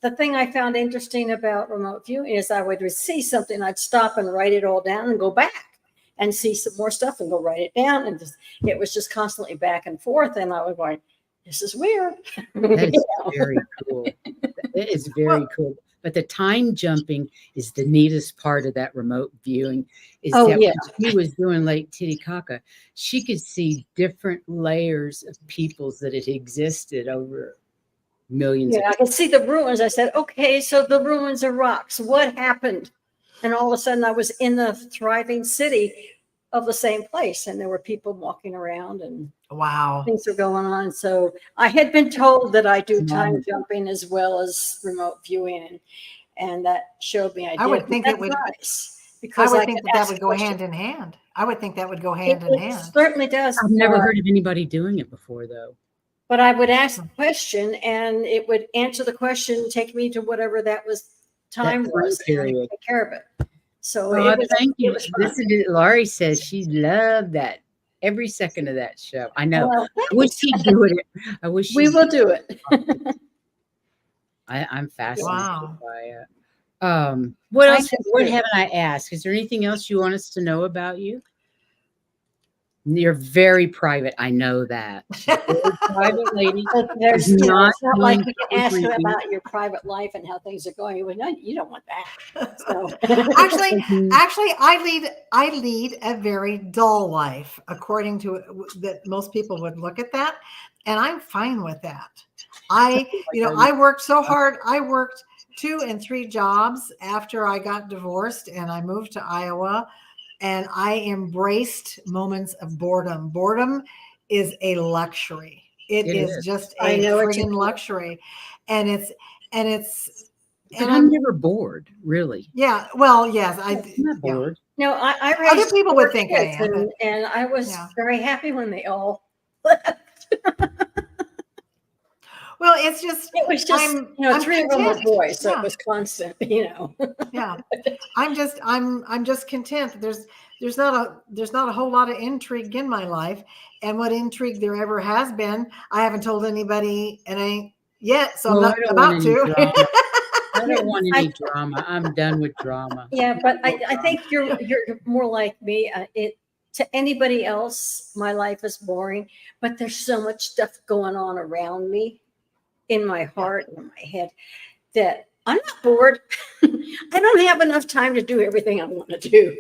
the thing I found interesting about remote viewing is I would see something, I'd stop and write it all down and go back and see some more stuff and go write it down. And it was just constantly back and forth. And I was going, this is weird. That is very cool. It is very cool. But the time jumping is the neatest part of that remote viewing. Is that when she was doing Lake Titicaca, she could see different layers of peoples that had existed over millions of I could see the ruins. I said, okay, so the ruins are rocks. What happened? And all of a sudden I was in the thriving city of the same place. And there were people walking around and Wow. things were going on. So I had been told that I do time jumping as well as remote viewing. And that showed me I would think it would. Nice, because I would think that would go hand in hand. I would think that would go hand in hand. It certainly does. I've never heard of anybody doing it before, though. But I would ask the question, and it would answer the question, take me to whatever that was time was, and take care of it. So thank you. It was fun. Listen to Laurie says she loved that every second of that show. I know. Well, I wish she'd do it. I wish we will do it. I'm fascinated Wow. by it. What else? What haven't I asked? Is there anything else you want us to know about you? You're very private. I know that. She's a very private lady. There's It's not it's not like doing we can ask you everything. about your private life and how things are going. You would no, you don't want that. So Actually, I lead a very dull life, according to that. Most people would look at that, and I'm fine with that. I worked so hard. I worked 2 and 3 jobs after I got divorced, and I moved to Iowa. And I embraced moments of boredom. Boredom is a luxury. It is just a friggin' luxury. And I'm never bored, really. Yeah. Well, yes. I'm not bored. No, I raised other people would think I kids, am. and I was very happy when they all left. Well, it's just It was just I'm 3 of them were content. boys, so it was constant. Yeah. I'm just content. There's not a whole lot of intrigue in my life, and what intrigue there ever has been, I haven't told anybody, and ain't yet. So I'm not about to. I don't want any drama. I'm done with drama. Yeah, but I think you're more like me. To anybody else, my life is boring, but there's so much stuff going on around me, in my heart and in my head, that I'm not bored. I don't have enough time to do everything I want to do,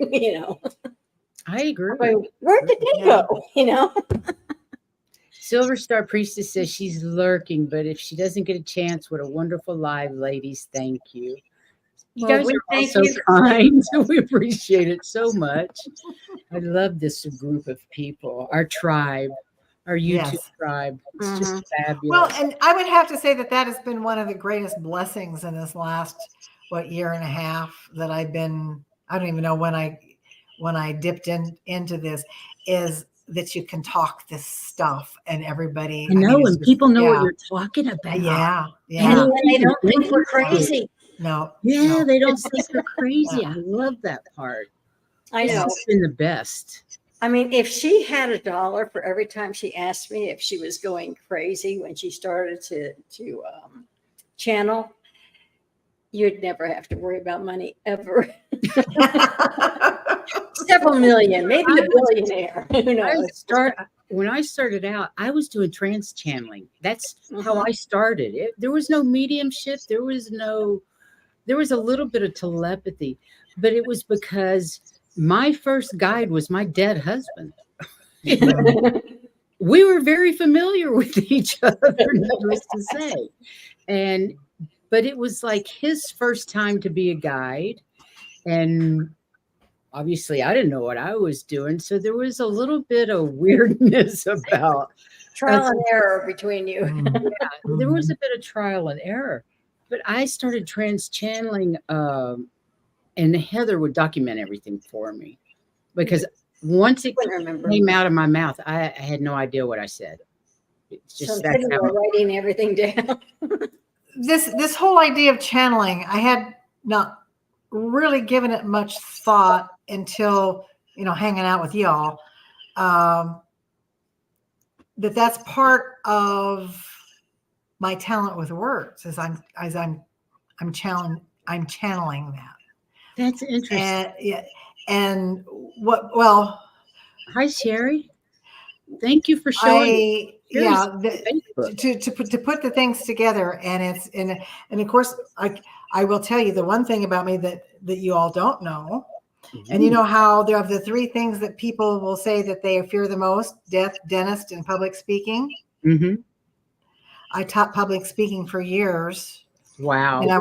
I agree. Where did they go, Silver Star Priestess says she's lurking, but if she doesn't get a chance, what a wonderful live, ladies. Thank you. You guys are all so kind. We appreciate it so much. I love this group of people, our tribe, our YouTube tribe. It's just fabulous. Well, and I would have to say that has been one of the greatest blessings in this last, year and a half that I've been, I don't even know when I dipped into this, is that you can talk this stuff and everybody. I know, and people know what you're talking about. Yeah. And they don't think we're crazy. No. Yeah, they don't think we're crazy. I love that part. I know. It's been the best. I mean, if she had $1 for every time she asked me if she was going crazy when she started to channel, you'd never have to worry about money ever. Several million, maybe a billionaire. Who knows? When I started out, I was doing trance channeling. That's how I started. There was no mediumship. There was a little bit of telepathy, but it was because my first guide was my dead husband. We were very familiar with each other, needless to say. But it was like his first time to be a guide. And obviously I didn't know what I was doing. So there was a little bit of weirdness about trial and error between you. Yeah, there was a bit of trial and error. But I started trance channeling, and Heather would document everything for me, because once it came out of my mouth, I had no idea what I said. It's just so you were writing everything down. This whole idea of channeling, I had not really given it much thought until, hanging out with y'all. That's part of my talent with words, as I'm channeling that. That's interesting. And well, hi Sherry. Thank you for showing. To put the things together, and of course I will tell you the one thing about me that you all don't know. And you know how there are the three things that people will say that they fear the most: death, dentist, and public speaking. I taught public speaking for years. Wow. And I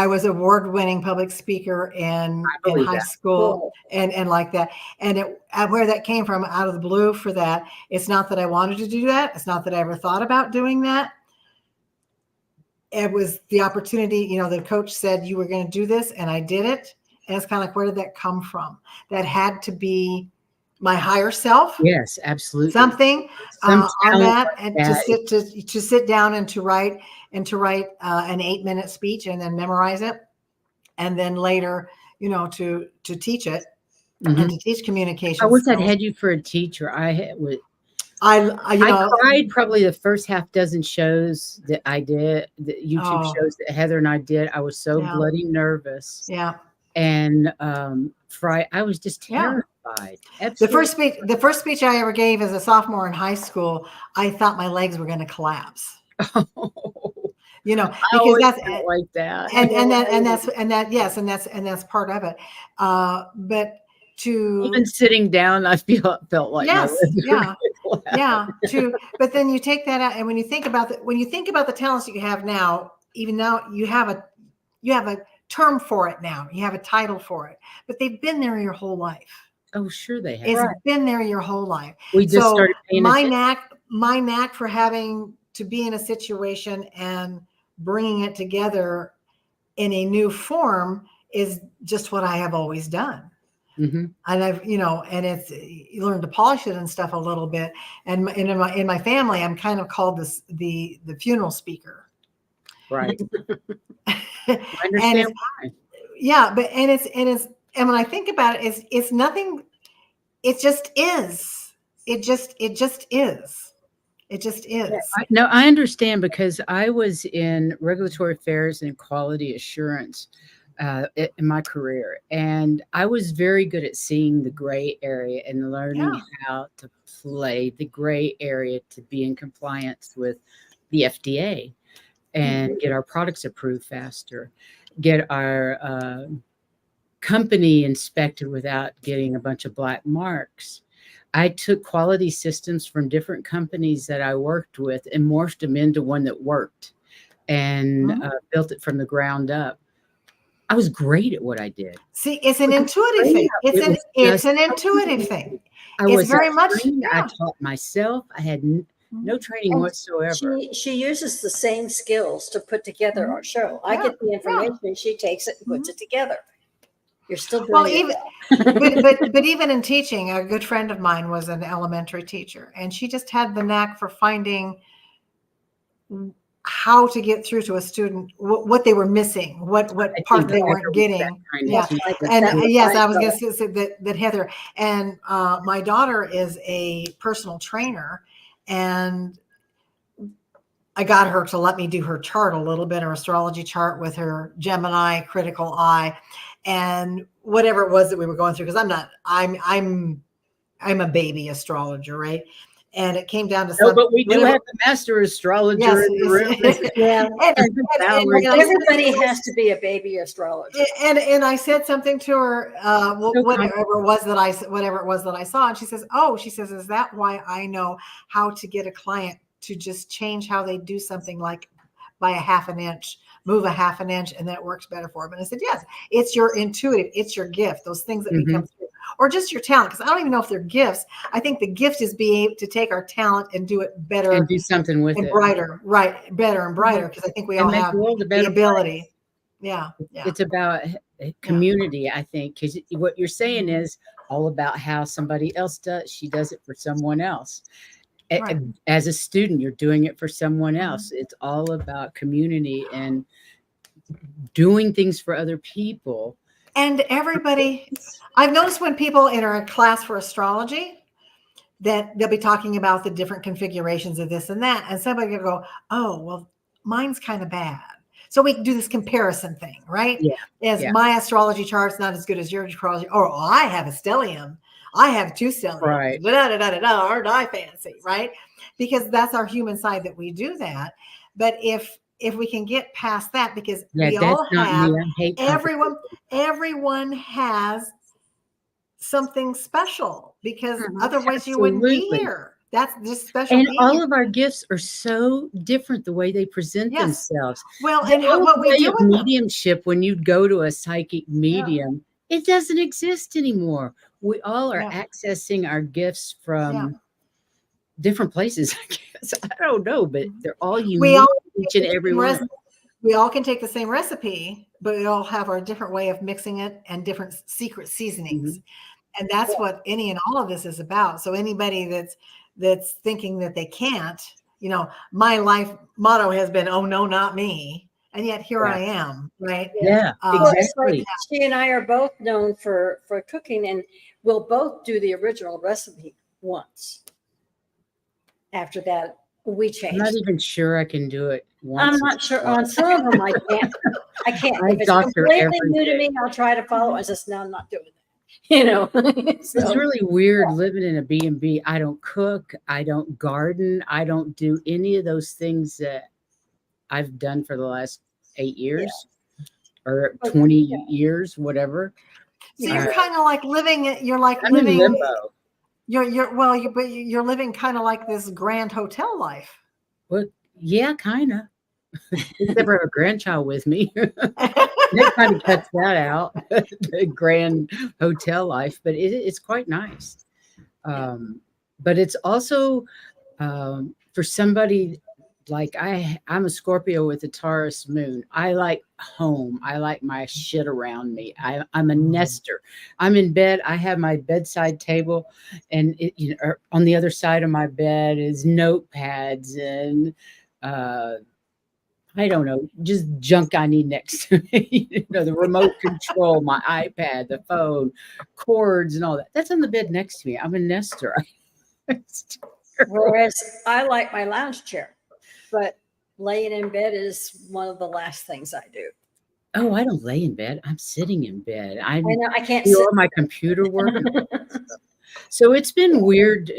was award-winning public speaker in high school and like that. And where that came from, out of the blue for that, it's not that I wanted to do that. It's not that I ever thought about doing that. It was the opportunity, the coach said you were going to do this, and I did it. And it's kind of like, where did that come from? That had to be my higher self. Yes, absolutely. Something on that, and to sit down and to write an 8-minute speech and then memorize it, and then later, to teach it and to teach communication. I wish I'd had you for a teacher. I cried probably the first half dozen shows that I did, the YouTube shows that Heather and I did. I was so bloody nervous. Yeah. And I was just terrified. Absolutely. The first speech I ever gave as a sophomore in high school, I thought my legs were going to collapse. Because that's like that. And that's part of it. But even sitting down, I felt like but then you take that out, and when you think about the talents that you have now, even now you have a term for it now. You have a title for it, but they've been there your whole life. Oh, sure they have. It's been there your whole life. We just started paying my knack for having to be in a situation and bringing it together in a new form is just what I have always done. And I've, and it's, you learn to polish it and stuff a little bit. And in my family, I'm kind of called the funeral speaker. Right. I understand why. Yeah, and when I think about it, it's nothing. It just is. It just is. It just is. No, I understand, because I was in regulatory affairs and quality assurance in my career, and I was very good at seeing the gray area and learning how to play the gray area to be in compliance with the FDA and get our products approved faster, get our company inspected without getting a bunch of black marks. I took quality systems from different companies that I worked with and morphed them into one that worked, and built it from the ground up. I was great at what I did. See, it's an intuitive thing. It's an intuitive thing. It's very much. I taught myself. I had no training whatsoever. She uses the same skills to put together our show. I get the information, she takes it and puts it together. You're still doing but even in teaching, a good friend of mine was an elementary teacher, and she just had the knack for finding how to get through to a student what they were missing, what part they weren't getting. I was going to say that Heather and my daughter is a personal trainer, and I got her to let me do her chart a little bit, her astrology chart with her Gemini critical eye and whatever it was that we were going through. Cause I'm a baby astrologer, right? And it came down to No, but we do have a master astrologer Yes, in the room. Yeah. and Everybody has to be a baby astrologer. and I said something to her, So whatever it was that I saw, and she says, "Is that why I know how to get a client to just change how they do something, like by a half an inch, move a half an inch, and then it works better for them?" And I said, "Yes, it's your intuitive, it's your gift, those things that become through, or just your talent." Because I don't even know if they're gifts. I think the gift is being able to take our talent and do it better and do something with and it. brighter, right? Better and brighter, because I think we all make have the world a the better ability. place. Yeah. It's about community, I think, because what you're saying is all about how somebody else does. She does it for someone else. Right. As a student, you're doing it for someone else. It's all about community and doing things for other people. And everybody, I've noticed when people enter a class for astrology, that they'll be talking about the different configurations of this and that. And somebody will go, "Oh, well, mine's kind of bad." So we can do this comparison thing, right? Yeah. My astrology chart's not as good as your astrology, or I have a stellium. I have 2 stelliums. Right. Aren't I fancy, right? Because that's our human side that we do that. But if we can get past that, because we all have, everyone has something special, because otherwise you wouldn't be here. That's just special. And all of our gifts are so different the way they present themselves. Well, and what we do with mediumship, when you go to a psychic medium, it doesn't exist anymore. We all are accessing our gifts from different places, I guess. I don't know, but they're all unique, each and every one. We all can take the same recipe, but we all have our different way of mixing it and different secret seasonings. And that's what any and all of this is about. So anybody that's thinking that they can't, my life motto has been, "Oh no, not me." And yet here I am, right? Yeah, exactly. Like she and I are both known for cooking, and we'll both do the original recipe once. After that, we change. I'm not even sure I can do it once. I'm not sure. On some of them, I can't. If it's completely new to me, I'll try to follow. I just, no, I'm not doing that. It's really weird living in a B&B. I don't cook. I don't garden. I don't do any of those things that I've done for the last 8 years or 20 years, whatever. So you're kind of like living. You're like I'm living in limbo. You're living kind of like this grand hotel life. Well, yeah, kind of. Except I have a grandchild with me. That kind of cuts that out, the grand hotel life, but it's quite nice. But it's also for somebody like I'm a Scorpio with a Taurus moon. I like home. I like my shit around me. I'm a nester. I'm in bed. I have my bedside table, and on the other side of my bed is notepads and I don't know, just junk I need next to me. The remote control, my iPad, the phone, cords, and all that. That's on the bed next to me. I'm a nester. Whereas I like my lounge chair, but laying in bed is one of the last things I do. Oh, I don't lay in bed. I'm sitting in bed. I know I can't do all my computer work. So it's been weird,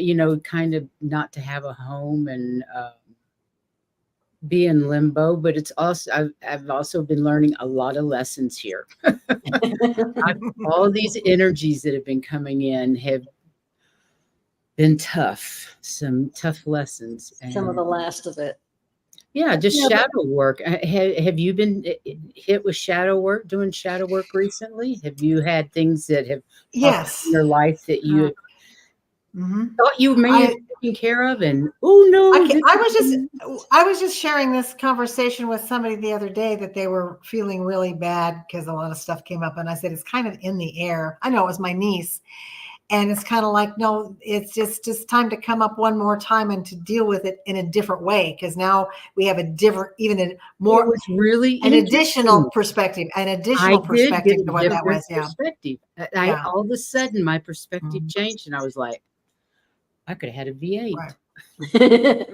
kind of not to have a home and be in limbo, but it's also I've also been learning a lot of lessons here. All these energies that have been coming in have been tough, some tough lessons. And some of the last of it. Yeah, just shadow work. Have you been hit with shadow work, doing shadow work recently? Have you had things that have yes in your life that you thought you may have taken care of, and oh no, I was just sharing this conversation with somebody the other day that they were feeling really bad because a lot of stuff came up, and I said it's kind of in the air. I know it was my niece, and it's kind of like, no, it's just time to come up one more time and to deal with it in a different way, because now we have a different, even a more, it was really an additional perspective to what that was. Perspective. All of a sudden my perspective changed, and I was like, I could have had a V8.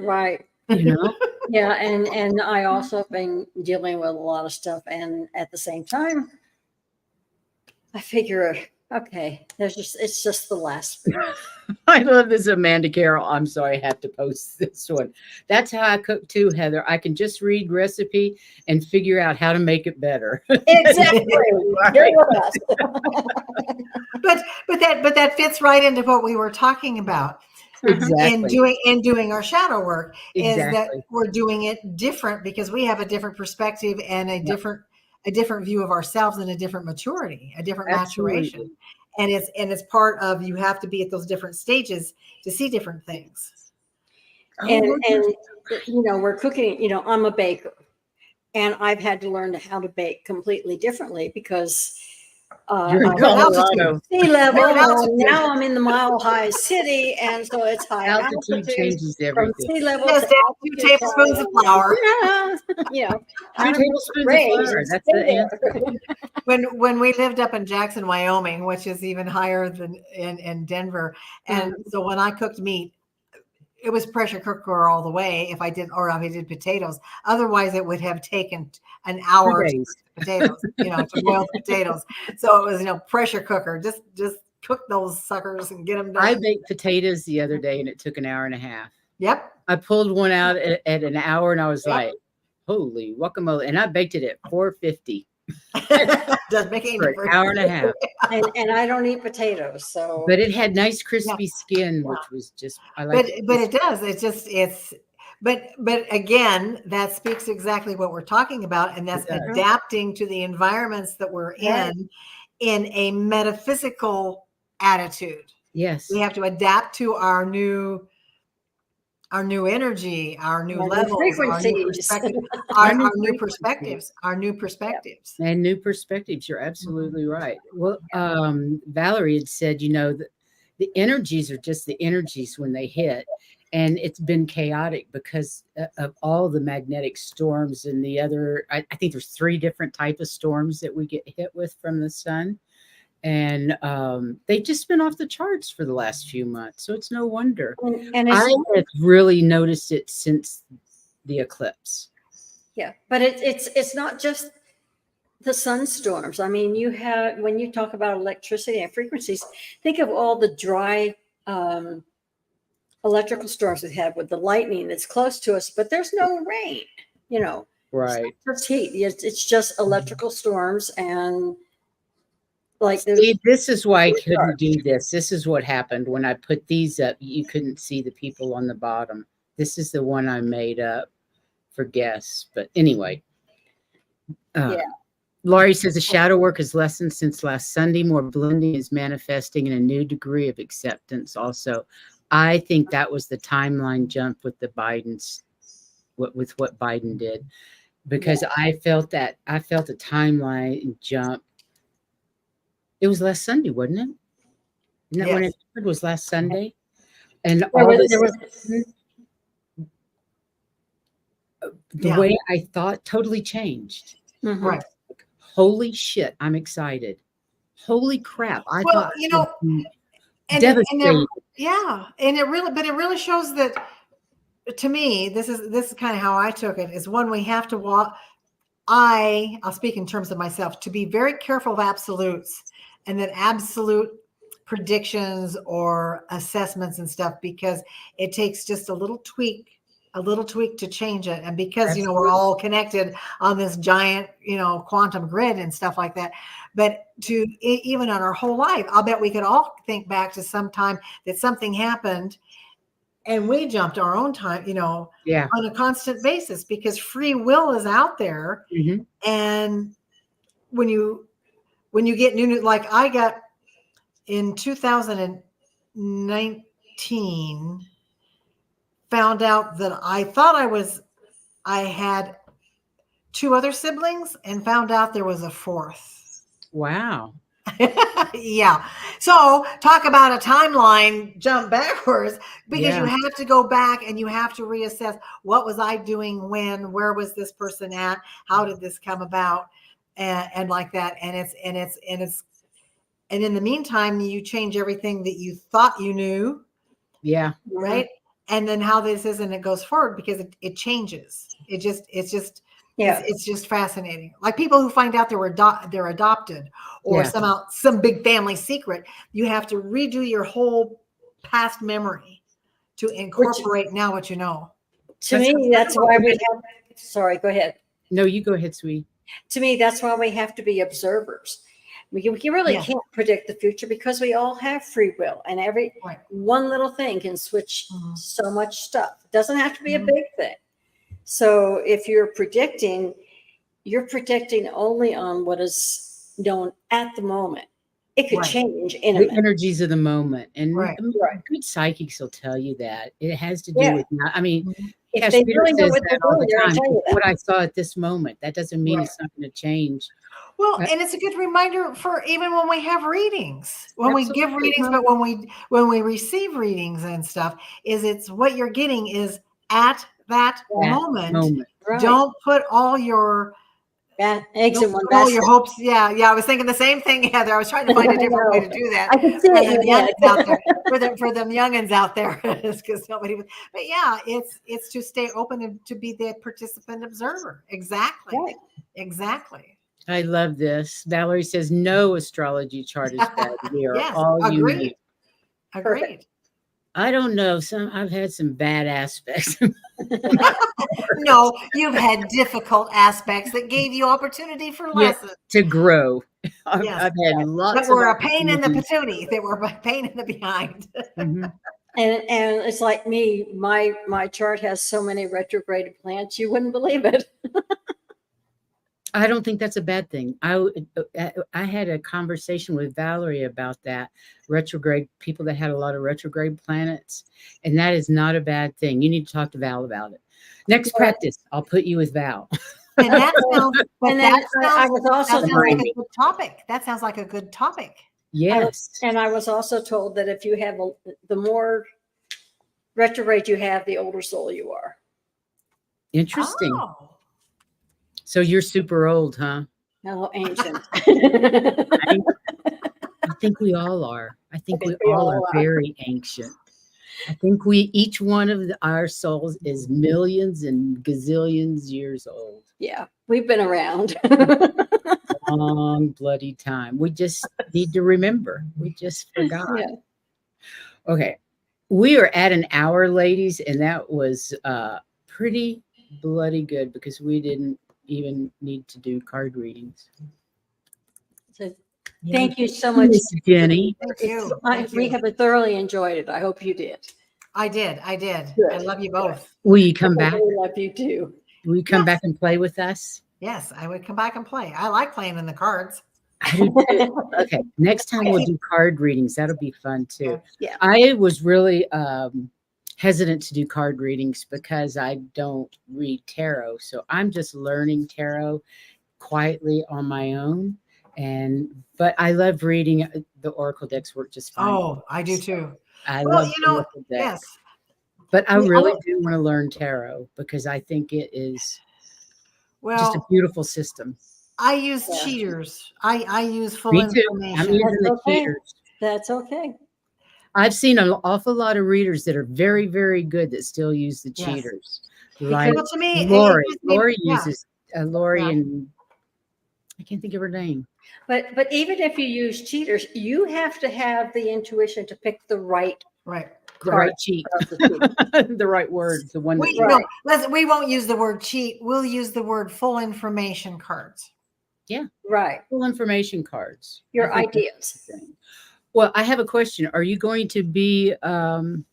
Right. Yeah, and I also have been dealing with a lot of stuff, and at the same time, I figure, okay, it's just the last bit. I love this, Amanda Carroll. I'm sorry, I have to post this one. That's how I cook too, Heather. I can just read recipe and figure out how to make it better. Exactly. Right. But that fits right into what we were talking about. Exactly. In doing our shadow work is that Exactly. we're doing it different because we have a different perspective and a different view of ourselves and a different maturity, a different maturation. Absolutely. And it's part of, you have to be at those different stages to see different things. And we're cooking, I'm a baker, and I've had to learn how to bake completely differently because You're in I'm Colorado. sea level, and now I'm in the mile-high city, and so it's high Altitude changes everything. from sea level Just to add 2 tablespoons of flour. Yeah, 2 tablespoons of flour. That's the answer. When we lived up in Jackson, Wyoming, which is even higher than in Denver, and so when I cooked meat, it was pressure cooker all the way. If I did potatoes, otherwise it would have taken an hour to cook potatoes, to boil the potatoes. So it was, pressure cooker. Just cook those suckers and get them done. I baked potatoes the other day and it took an hour and a half. Yep. I pulled one out at an hour and I was like, holy guacamole. And I baked it at 450. Doesn't make any for difference. an hour and a half. and I don't eat potatoes, so. But it had nice crispy skin, which was just, I like. But it does. But again, that speaks exactly what we're talking about, and that's adapting to the environments that we're in a metaphysical attitude. Yes, we have to adapt to our new energy, our new levels, our new perspectives, and new perspectives. You're absolutely right. Well, Valerie had said, the energies are just the energies when they hit, and it's been chaotic because of all the magnetic storms and the other. I think there's 3 different types of storms that we get hit with from the sun. And they've just been off the charts for the last few months. So it's no wonder. And I have really noticed it since the eclipse. Yeah, but it's not just the sunstorms. I mean, when you talk about electricity and frequencies, think of all the dry electrical storms we have with the lightning that's close to us, but there's no rain, Right. It's heat. It's just electrical storms and see, this is why I couldn't do this. This is what happened when I put these up. You couldn't see the people on the bottom. This is the one I made up for guests. But anyway, Laurie says the shadow work is lessened since last Sunday. More blending is manifesting in a new degree of acceptance. Also, I think that was the timeline jump with the Bidens, with what Biden did, because I felt a timeline jump. It was last Sunday, wasn't it? Isn't that when it was last Sunday? And the way I thought totally changed. Mm-hmm. Right. Holy shit, I'm excited. Holy crap. I thought devastating. And it really shows that, to me, this is kind of how I took it, is one, we have to walk. I'll speak in terms of myself, to be very careful of absolutes and then absolute predictions or assessments and stuff, because it takes just a little tweak to change it. And because, we're all connected on this giant, quantum grid and stuff like that. But to even on our whole life, I'll bet we could all think back to some time that something happened and we jumped our own time, on a constant basis, because free will is out there. Mm-hmm. And when you get new, like I got in 2019, found out that I thought I had 2 other siblings and found out there was a 4th. Wow. Yeah. So talk about a timeline jump backwards, because you have to go back and you have to reassess, what was I doing when, where was this person at? How did this come about? And like that. And in the meantime, you change everything that you thought you knew. Yeah. Right. and then how this is, and it goes forward because it changes. Yeah. It's just fascinating. Like people who find out they're adopted, or Yeah. some big family secret, you have to redo your whole past memory to incorporate now what you know. To me, that's why we have. Sorry, go ahead. No, you go ahead, sweetie. To me, that's why we have to be observers. We really Yes. can't predict the future because we all have free will, and every Right. one little thing can switch Mhm. so much stuff. It doesn't have to be Mhm. a big thing. So if you're predicting only on what is known at the moment. It could Right. change in a The minute. energies of the moment. And Right. good psychics will tell you that. It has to do Yeah. with, I mean, Mhm. If Cash they Peter really know says what that they're all the doing, they're going time. to tell you that. What I saw at this moment, that doesn't mean Right. it's not going to change. Well, Uh, and it's a good reminder for even when we have readings, when we give Absolutely. readings, but when we receive readings and stuff, it's what you're getting is at that moment. Right. Don't put all your Eggs in one put all your basket. hopes. Yeah, I was thinking the same thing, Heather. I was trying to find a different way to do that. I can see For it in them your head. youngins out there, for them youngins out there, because nobody was. But yeah, it's to stay open and to be the participant observer. Exactly. Right. Exactly. I love this. Valerie says no astrology chart is bad. We are Yes, all agreed. unique. Agreed. I don't know. I've had some bad aspects. No, you've had difficult aspects that gave you opportunity for lessons. to grow. I've Yes. had lots That of were a pain in the opportunities. patootie. They were a pain in the behind. Mhm. And it's like me, my chart has so many retrograde planets, you wouldn't believe it. I don't think that's a bad thing. I had a conversation with Valerie about that retrograde, people that had a lot of retrograde planets, and that is not a bad thing. You need to talk to Val about it. Next practice, I'll put you with Val. And that sounds, And then I was also that sounds like told- a good topic. That sounds like a good topic. Yes. and I was also told that if you have the more retrograde you have, the older soul you are. Interesting. Oh. So you're super old, huh? Oh, ancient. I think we all are. I think we all are very ancient. I think each one of our souls is millions and gazillions years old. Yeah, we've been around. Long bloody time. We just need to remember. We just forgot. Yeah. Okay. We are at an hour, ladies, and that was pretty bloody good because we didn't even need to do card readings. So thank you so much, Miss Jenny. Thank you. We have thoroughly enjoyed it. I hope you did. I did. Good. I love you both. Will you come I back? really love you too. Will you come Yes. back and play with us? Yes, I would come back and play. I like playing in the cards. I do too. Okay. Next time we'll do card readings. That'll be fun too. Yeah. I was really hesitant to do card readings because I don't read tarot. So I'm just learning tarot quietly on my own. But I love reading. The Oracle decks work just fine. Oh, I do too. I Well, love you know, Oracle decks. yes. But I We really all- do want to learn tarot because I think it is just a Well, beautiful system. I use Yeah. cheaters. I use full Me too. information. I'm using the okay. cheaters. That's okay. I've seen an awful lot of readers that are very, very good that still use the Yes. cheaters. Like Well, to me, Lori. it gives me- Lori yeah. uses Lori, Yeah. and I can't think of her name. But even if you use cheaters, you have to have the intuition to pick the right Right. The card right cheat. of the cheat. The right word. The one. We, that- no, we won't use the word cheat. We'll use the word full information cards. Right. Full information cards. Your I think that's ideas. the thing. Well, I have a question. Are you going to be on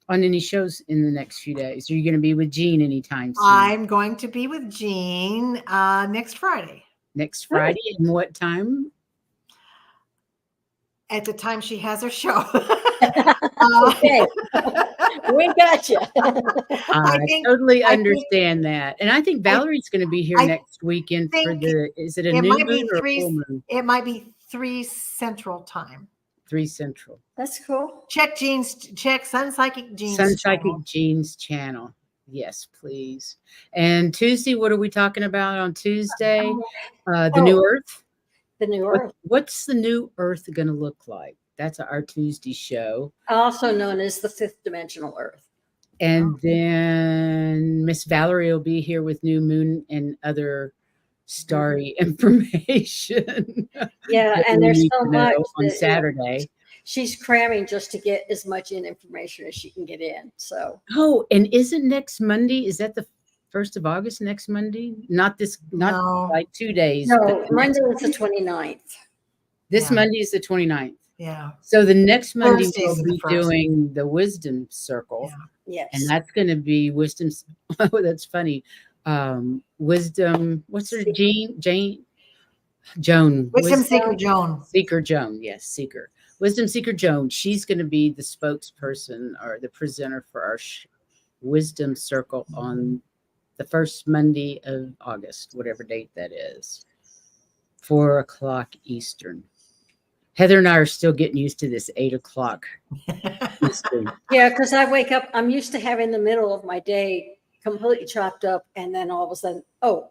any shows in the next few days? Are you going to be with Jean anytime soon? I'm going to be with Jean next Friday Next Friday, and what time? at the time she has her show. Okay. We got you. I think- totally I think- understand that, and I think Valerie's going to be here I next weekend for think the. Is it a it new might be moon or a three- full moon? It might be 3 Central Time. 3 Central. That's cool. Check Sun Psychic Jean's Sun Psychic channel. Jean's channel. Yes, please. And Tuesday, what are we talking about on Tuesday? The New Earth. The new earth. What's the new Earth going to look like? That's our Tuesday show. Also known as the fifth dimensional Earth. And then Miss Valerie will be here with new moon and other starry information. Yeah, that and we there's need so to know much on that, Saturday. she's cramming just to get as much information as she can get in. So Oh, and isn't next Monday? Is that the 1st of August next Monday? Not this, not No. like 2 days. no, but Monday next- is the 29th. This Yeah. Monday is the 29th. Yeah. So the next Monday Thursdays we'll are the be first. doing the wisdom circle. Yeah. Yes. And that's going to be wisdom. Oh, that's funny. Wisdom. What's her Joan. Wisdom Seeker Joan. Seeker Joan. Yes, Seeker. Wisdom Seeker Joan. She's going to be the spokesperson or the presenter for our wisdom circle on the first Monday of August, whatever date that is, 4:00 Eastern. Heather and I are still getting used to this 8:00 Eastern. Yeah, because I wake up, I'm used to having the middle of my day completely chopped up, and then all of a sudden, oh,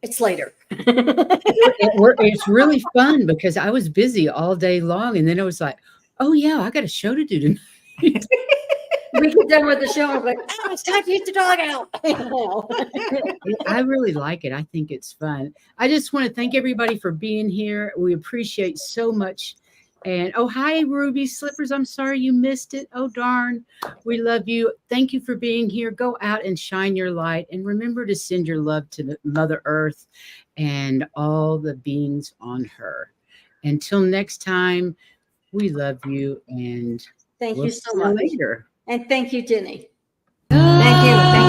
it's later. It's really fun because I was busy all day long, and then it was like, oh yeah, I got a show to do tonight. We get done with the show, I'm like, oh, it's time to get the dog out. I really like it. I think it's fun. I just want to thank everybody for being here. We appreciate so much. And oh, hi, Ruby Slippers. I'm sorry you missed it. Oh, darn. We love you. Thank you for being here. Go out and shine your light. And remember to send your love to Mother Earth and all the beings on her. Until next time, we love you. And Thank we'll you so see much. later. And thank you, Ginny. Thank you.